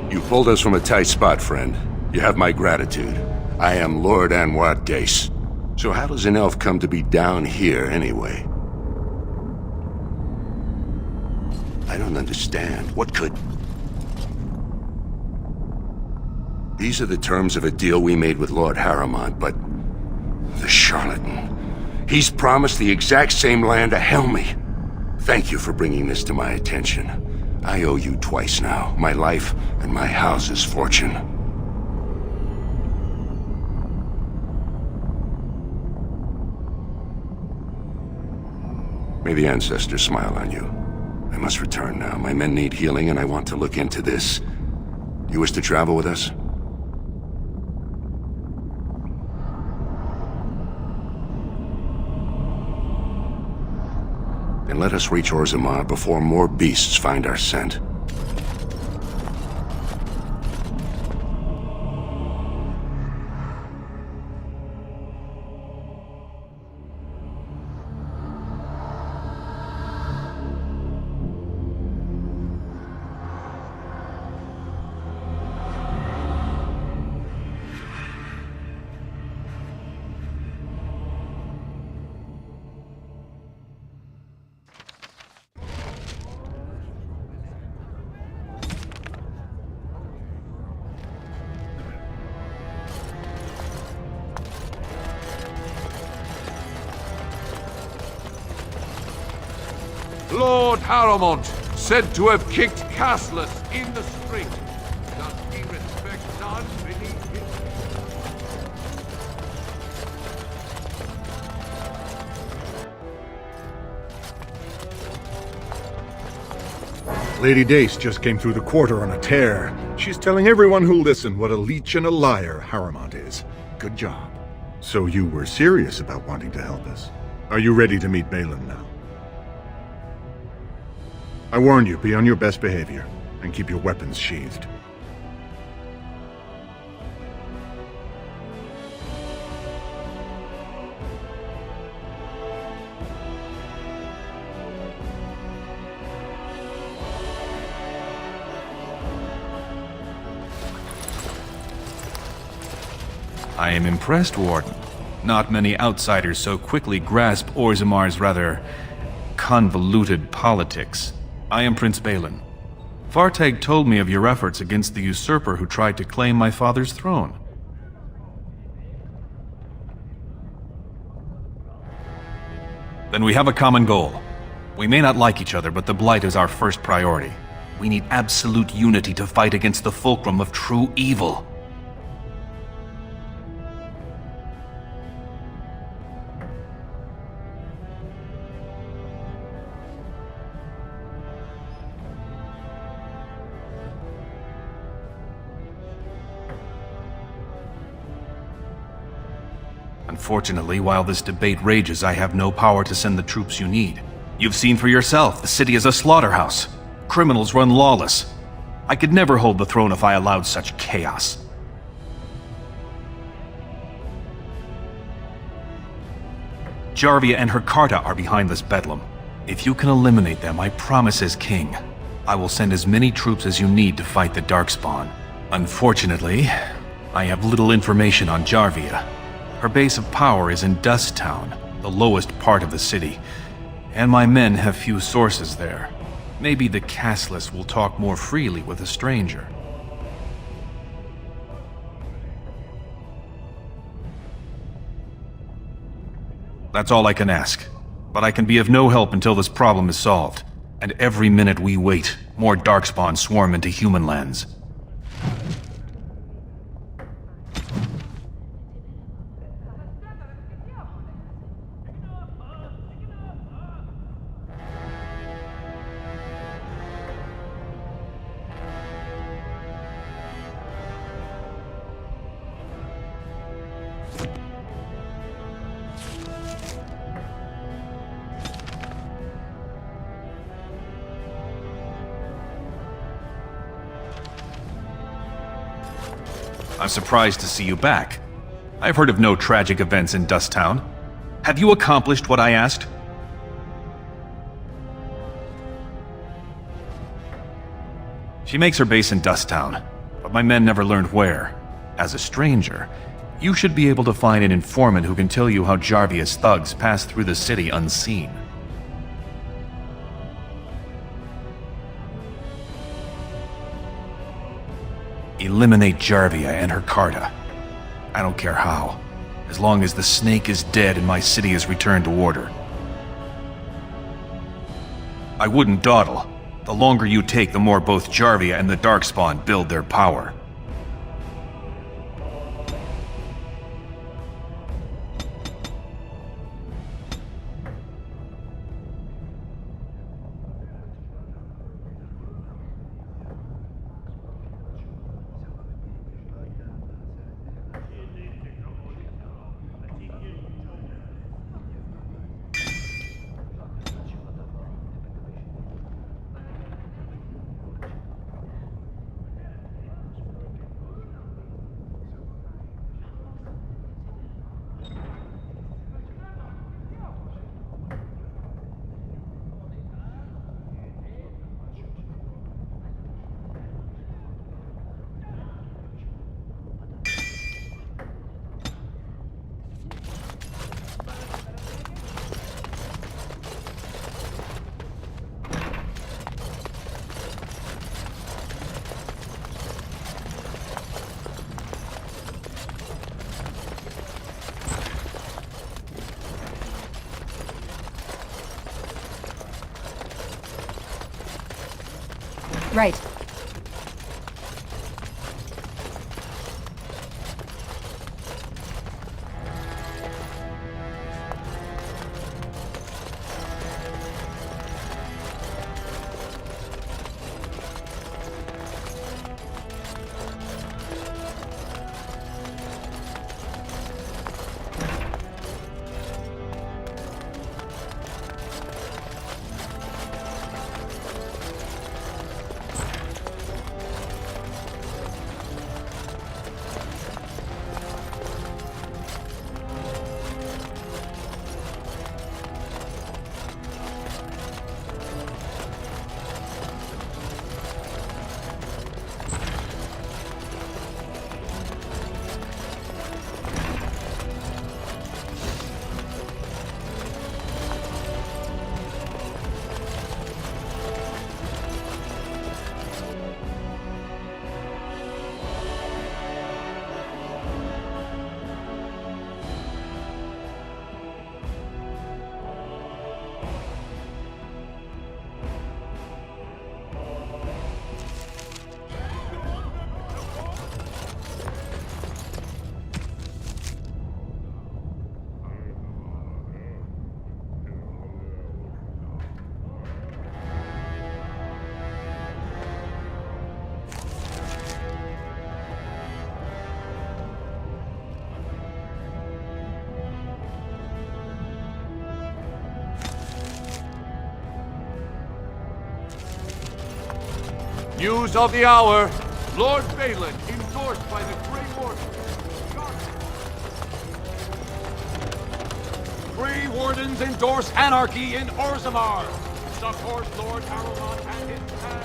You pulled us from a tight spot, friend. You have my gratitude. I am Lord Anwar Dace. So how does an elf come to be down here, anyway? I don't understand. What could... These are the terms of a deal we made with Lord Harrowmont, but... the charlatan. He's promised the exact same land to Helmy. Thank you for bringing this to my attention. I owe you twice now. My life and my house's fortune. May the ancestors smile on you. I must return now. My men need healing, and I want to look into this. You wish to travel with us? Then let us reach Orzammar before more beasts find our scent. Lord Haramont, said to have kicked Castless in the street. Does he respect none beneath him? Lady Dace just came through the quarter on a tear. She's telling everyone who'll listen what a leech and a liar Haramont is. Good job. So you were serious about wanting to help us. Are you ready to meet Balin now? I warn you, be on your best behavior, and keep your weapons sheathed. I am impressed, Warden. Not many outsiders so quickly grasp Orzammar's rather convoluted politics. I am Prince Balin. Fartag told me of your efforts against the usurper who tried to claim my father's throne. Then we have a common goal. We may not like each other, but the Blight is our first priority. We need absolute unity to fight against the fulcrum of true evil. Unfortunately, while this debate rages, I have no power to send the troops you need. You've seen for yourself, the city is a slaughterhouse. Criminals run lawless. I could never hold the throne if I allowed such chaos. Jarvia and her Carta are behind this bedlam. If you can eliminate them, I promise as king, I will send as many troops as you need to fight the Darkspawn. Unfortunately, I have little information on Jarvia. Her base of power is in Dusttown, the lowest part of the city, and my men have few sources there. Maybe the castless will talk more freely with a stranger. That's all I can ask, but I can be of no help until this problem is solved. And every minute we wait, more Darkspawn swarm into human lands. I'm surprised to see you back. I've heard of no tragic events in Dusttown. Have you accomplished what I asked? She makes her base in Dusttown, but my men never learned where. As a stranger, you should be able to find an informant who can tell you how Jarvia's thugs pass through the city unseen. Eliminate Jarvia and her Carta. I don't care how, as long as the snake is dead and my city is returned to order. I wouldn't dawdle. The longer you take, the more both Jarvia and the Darkspawn build their power. Right. News of the hour. Lord Balin, endorsed by the Grey Warden. Grey Wardens endorse anarchy in Orzammar. Support Lord Harold and his plan.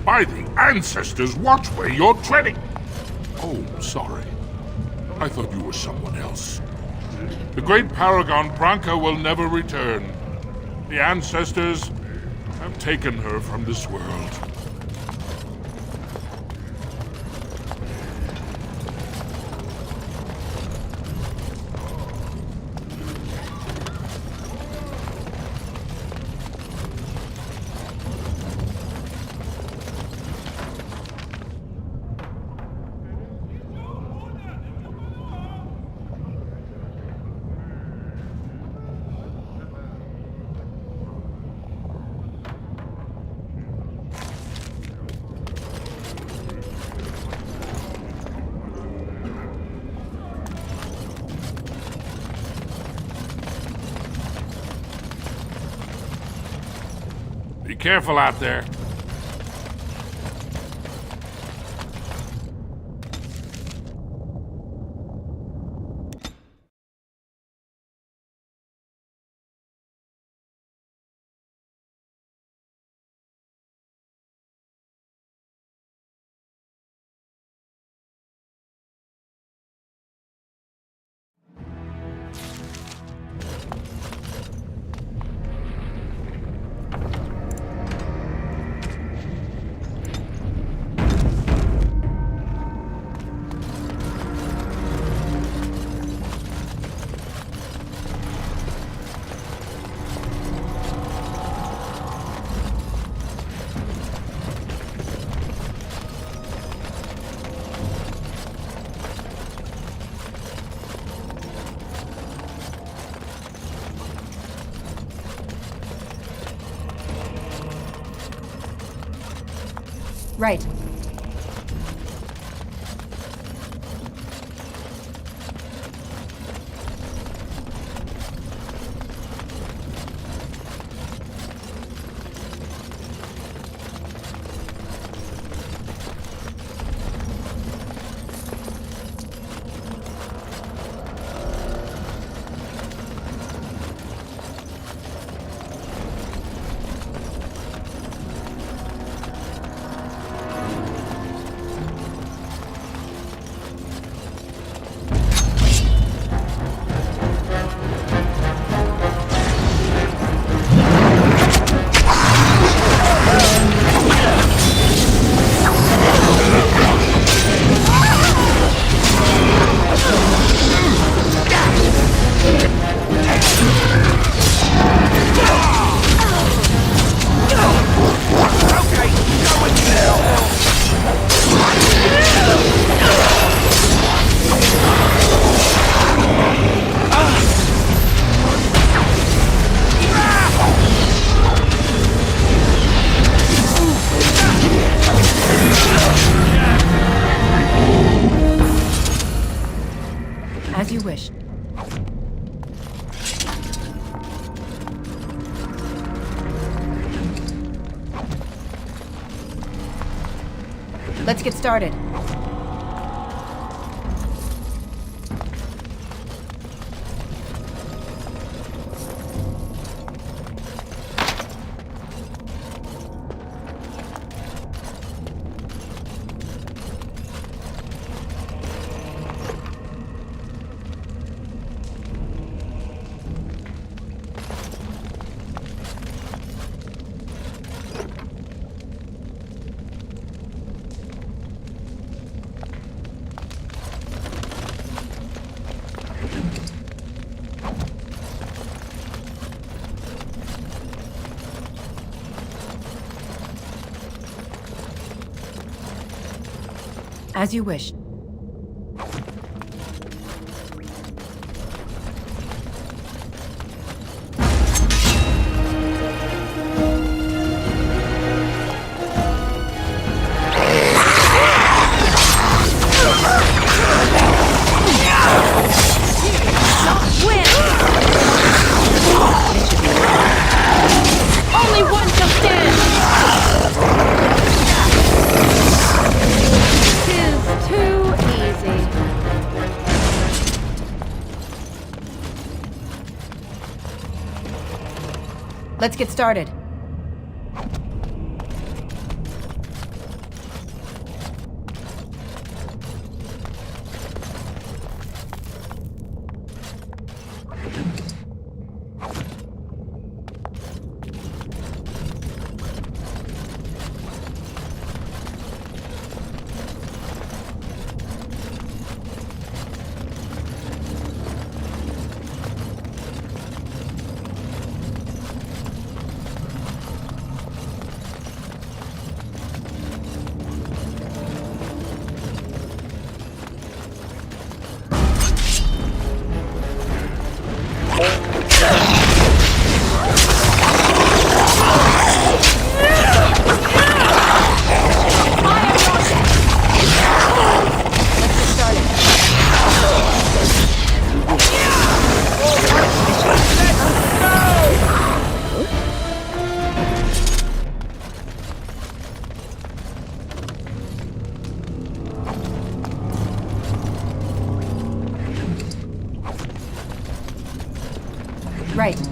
By the ancestors, watch where you're treading! Oh, sorry. I thought you were someone else. The great paragon Branka will never return. The ancestors have taken her from this world. Be careful out there. Right. As you wish. Let's get started. As you wish. Only one shall stand! Too easy. Let's get started. Right.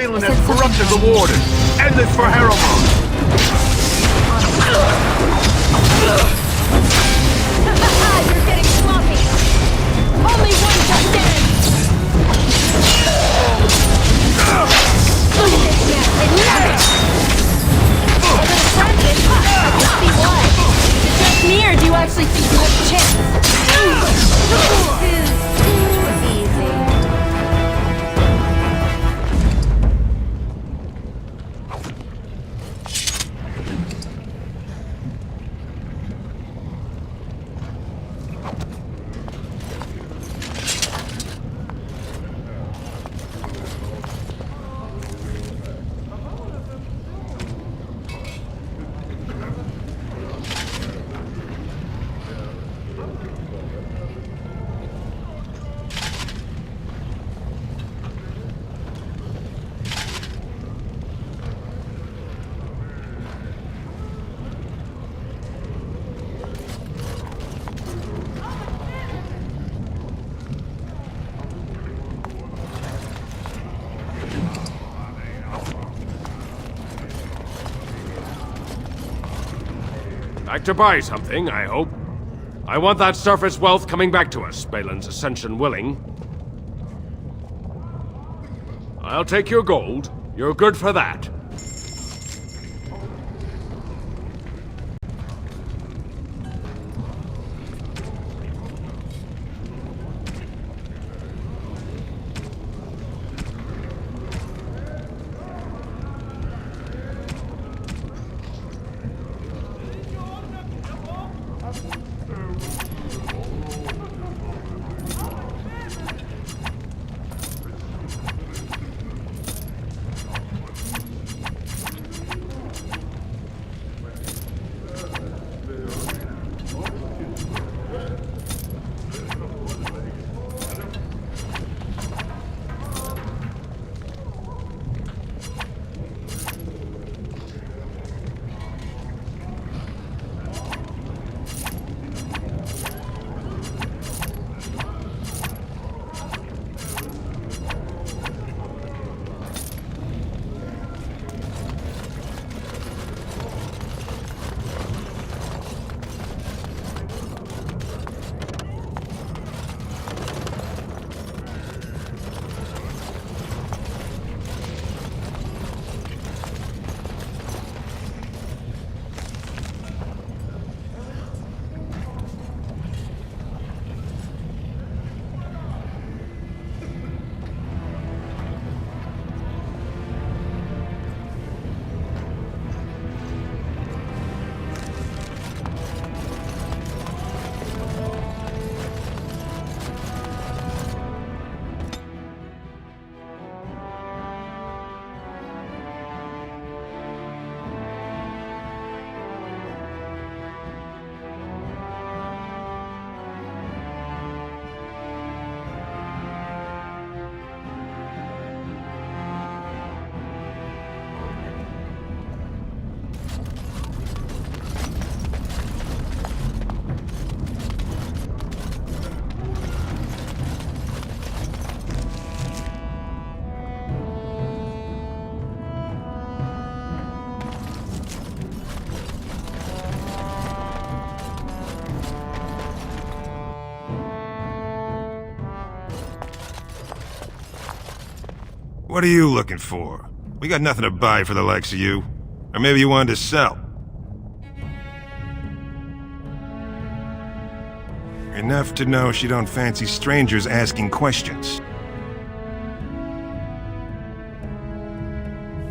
Balin has corrupted the Warden. End this for Harrowmont. You're getting sloppy! Only one shall stand! Look at this mess, I love it! A little practice, I can see why. Is it just me, or do you actually think you have a chance? This is too easy. Like to buy something, I hope. I want that surface wealth coming back to us, Balin's ascension willing. I'll take your gold. You're good for that. What are you looking for? We got nothing to buy for the likes of you. Or maybe you wanted to sell. Enough to know she don't fancy strangers asking questions.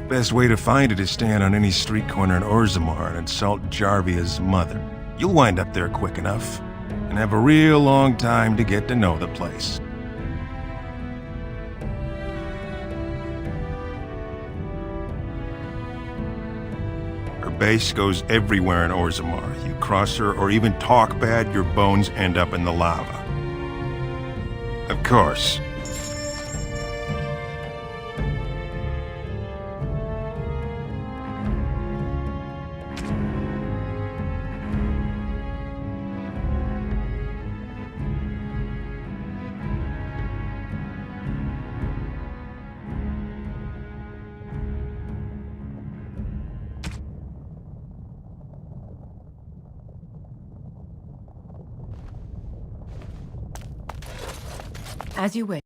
Best way to find it is stand on any street corner in Orzammar and insult Jarvia's mother. You'll wind up there quick enough, and have a real long time to get to know the place. Her base goes everywhere in Orzammar. You cross her or even talk bad, your bones end up in the lava. Of course. As you wish.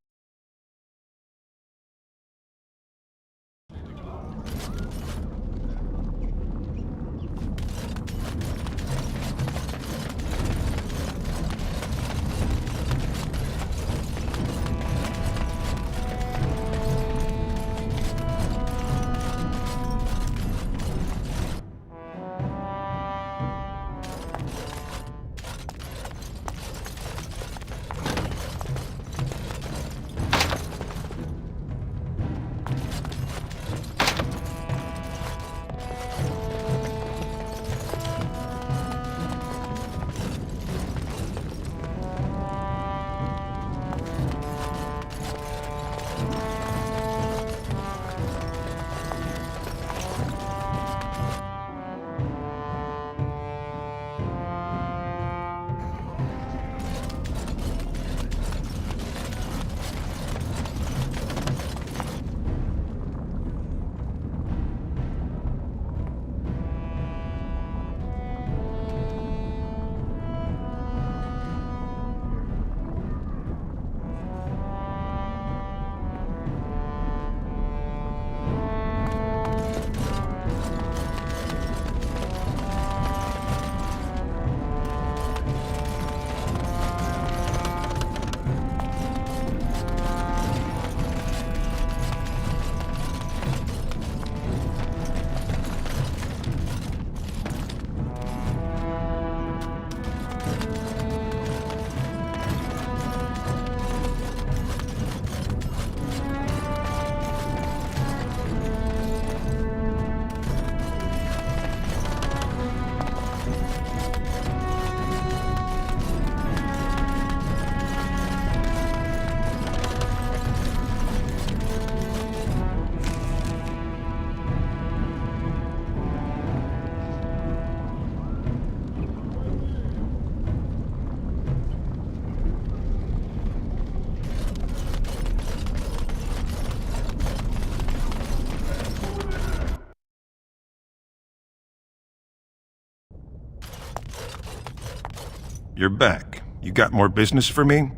You're back. You got more business for me?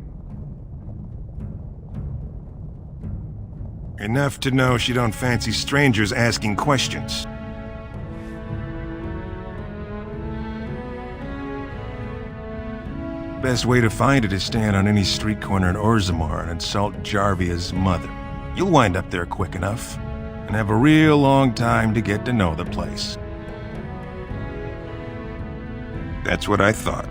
Enough to know she don't fancy strangers asking questions. Best way to find it is stand on any street corner in Orzammar and insult Jarvia's mother. You'll wind up there quick enough, and have a real long time to get to know the place. That's what I thought.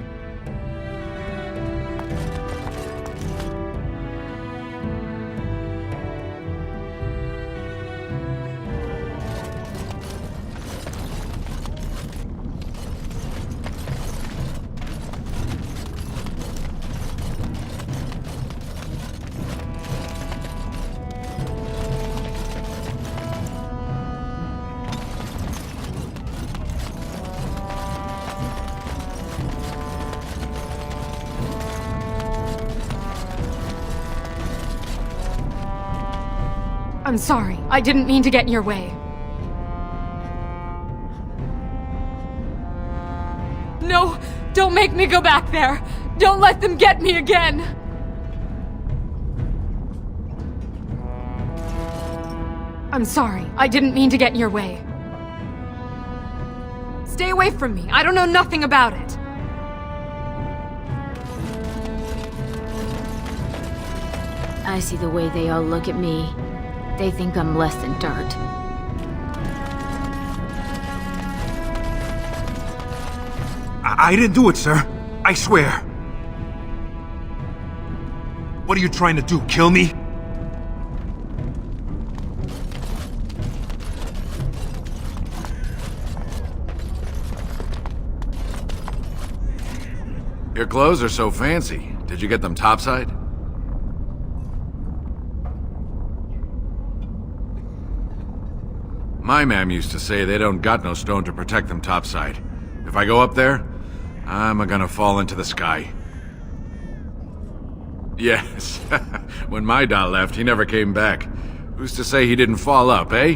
I'm sorry. I didn't mean to get in your way. No! Don't make me go back there! Don't let them get me again! I'm sorry. I didn't mean to get in your way. Stay away from me. I don't know nothing about it. I see the way they all look at me. They think I'm less than dirt. I didn't do it, sir. I swear. What are you trying to do, kill me? Your clothes are so fancy. Did you get them topside? My mam used to say they don't got no stone to protect them topside. If I go up there, I'm gonna fall into the sky. Yes, when my dad left, he never came back. Who's to say he didn't fall up, eh?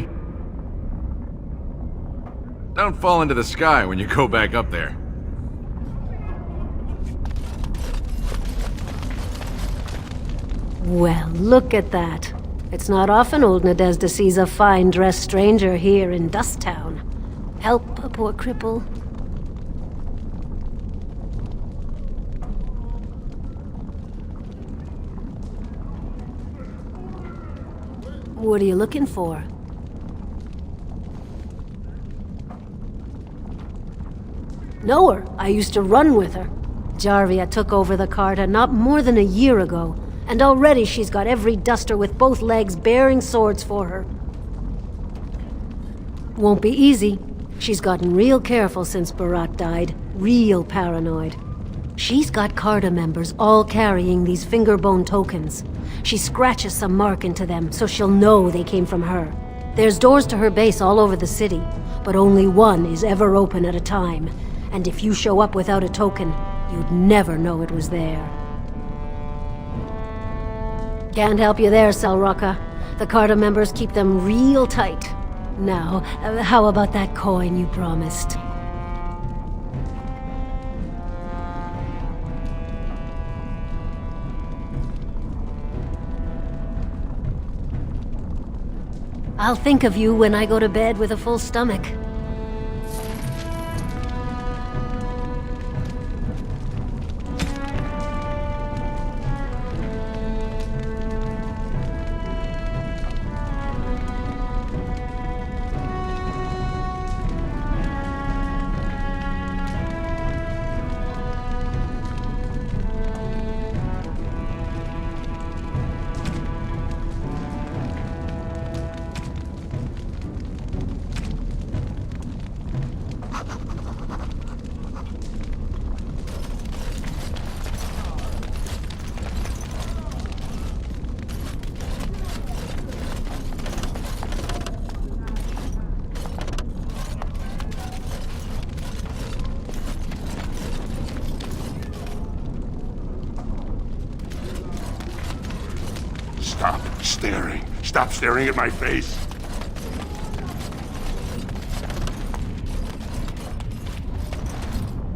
Don't fall into the sky when you go back up there. Well, look at that. It's not often old Nadezhda sees a fine-dressed stranger here in Dust Town. Help a poor cripple. What are you looking for? Know her. I used to run with her. Jarvia took over the Carta not more than a year ago, and already she's got every duster with both legs bearing swords for her. Won't be easy. She's gotten real careful since Barat died. Real paranoid. She's got Carta members all carrying these fingerbone tokens. She scratches some mark into them so she'll know they came from her. There's doors to her base all over the city, but only one is ever open at a time. And if you show up without a token, you'd never know it was there. Can't help you there, Selrocka. The Carta members keep them real tight. Now, how about that coin you promised? I'll think of you when I go to bed with a full stomach. Stop staring. Stop staring at my face.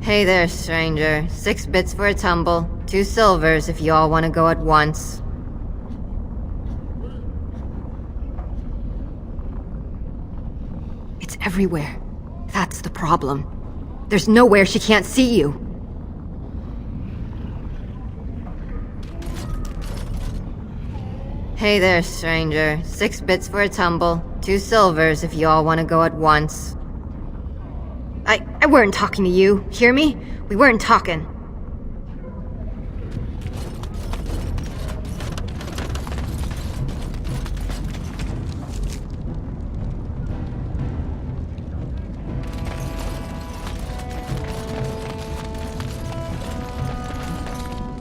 Hey there, stranger. 6 bits for a tumble. 2 silvers if you all want to go at once. It's everywhere. That's the problem. There's nowhere she can't see you. Hey there, stranger. 6 bits for a tumble. 2 silvers if you all want to go at once. I weren't talking to you. Hear me? We weren't talking.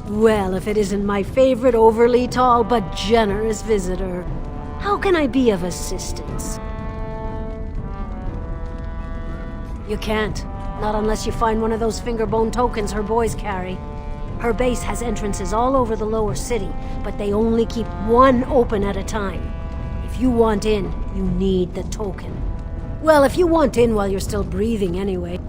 Well, if it isn't my favorite overly tall but generous visitor, how can I be of assistance? You can't. Not unless you find one of those fingerbone tokens her boys carry. Her base has entrances all over the lower city, but they only keep one open at a time. If you want in, you need the token. Well, if you want in while you're still breathing anyway.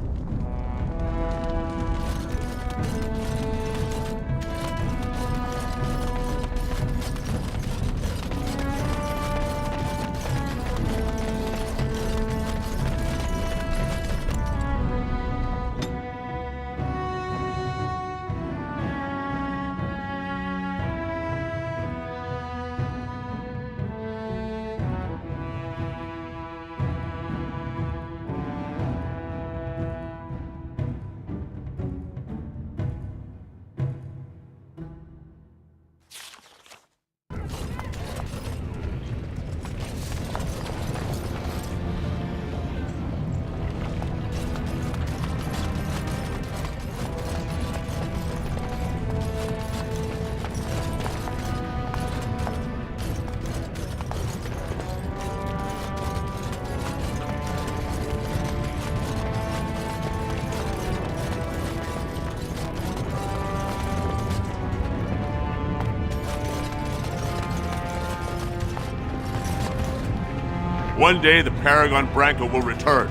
One day the Paragon Branca will return.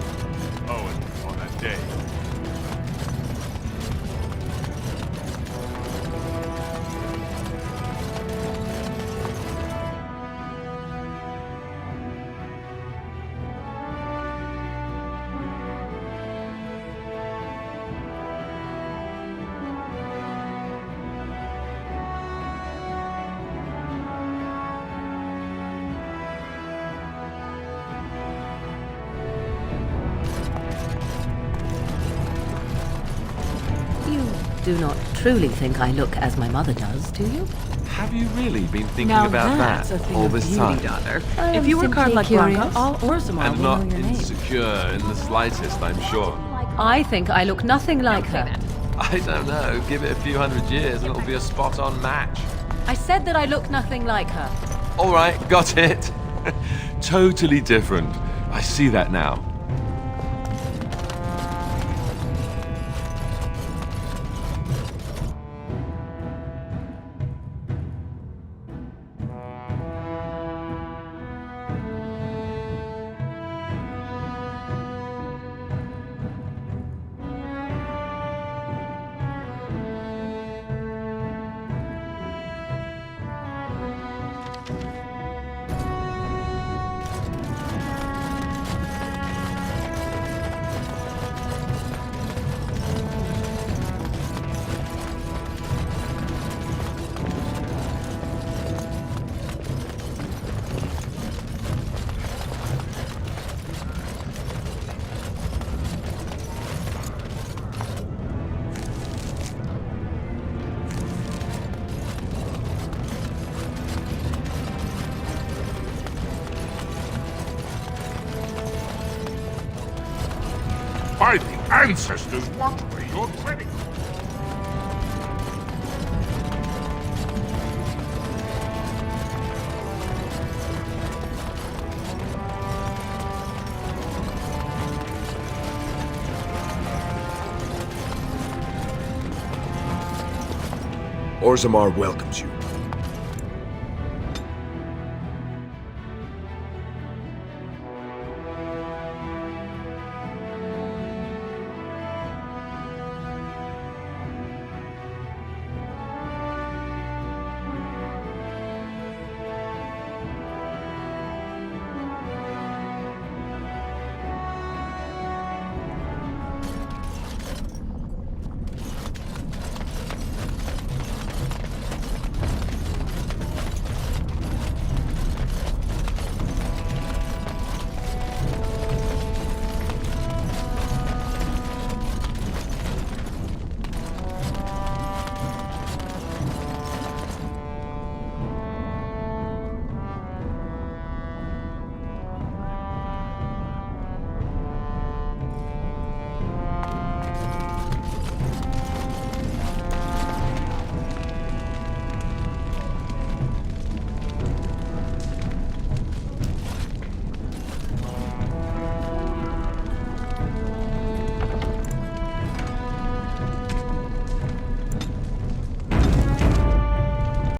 Oh, and on that day. do not truly think I look as my mother does, do you? Have you really been thinking Now about that's that a thing all of this beauty, time? daughter. If you were Carla Blanca, all Orzammar And will not know your name. insecure in the slightest, I'm sure. I think I look nothing like her. I don't know. Give it a few hundred years and it'll be a spot-on match. I said that I look nothing like her. All right, got it. Totally different. I see that now. By the ancestors, what were your critics? Orzammar welcomes you.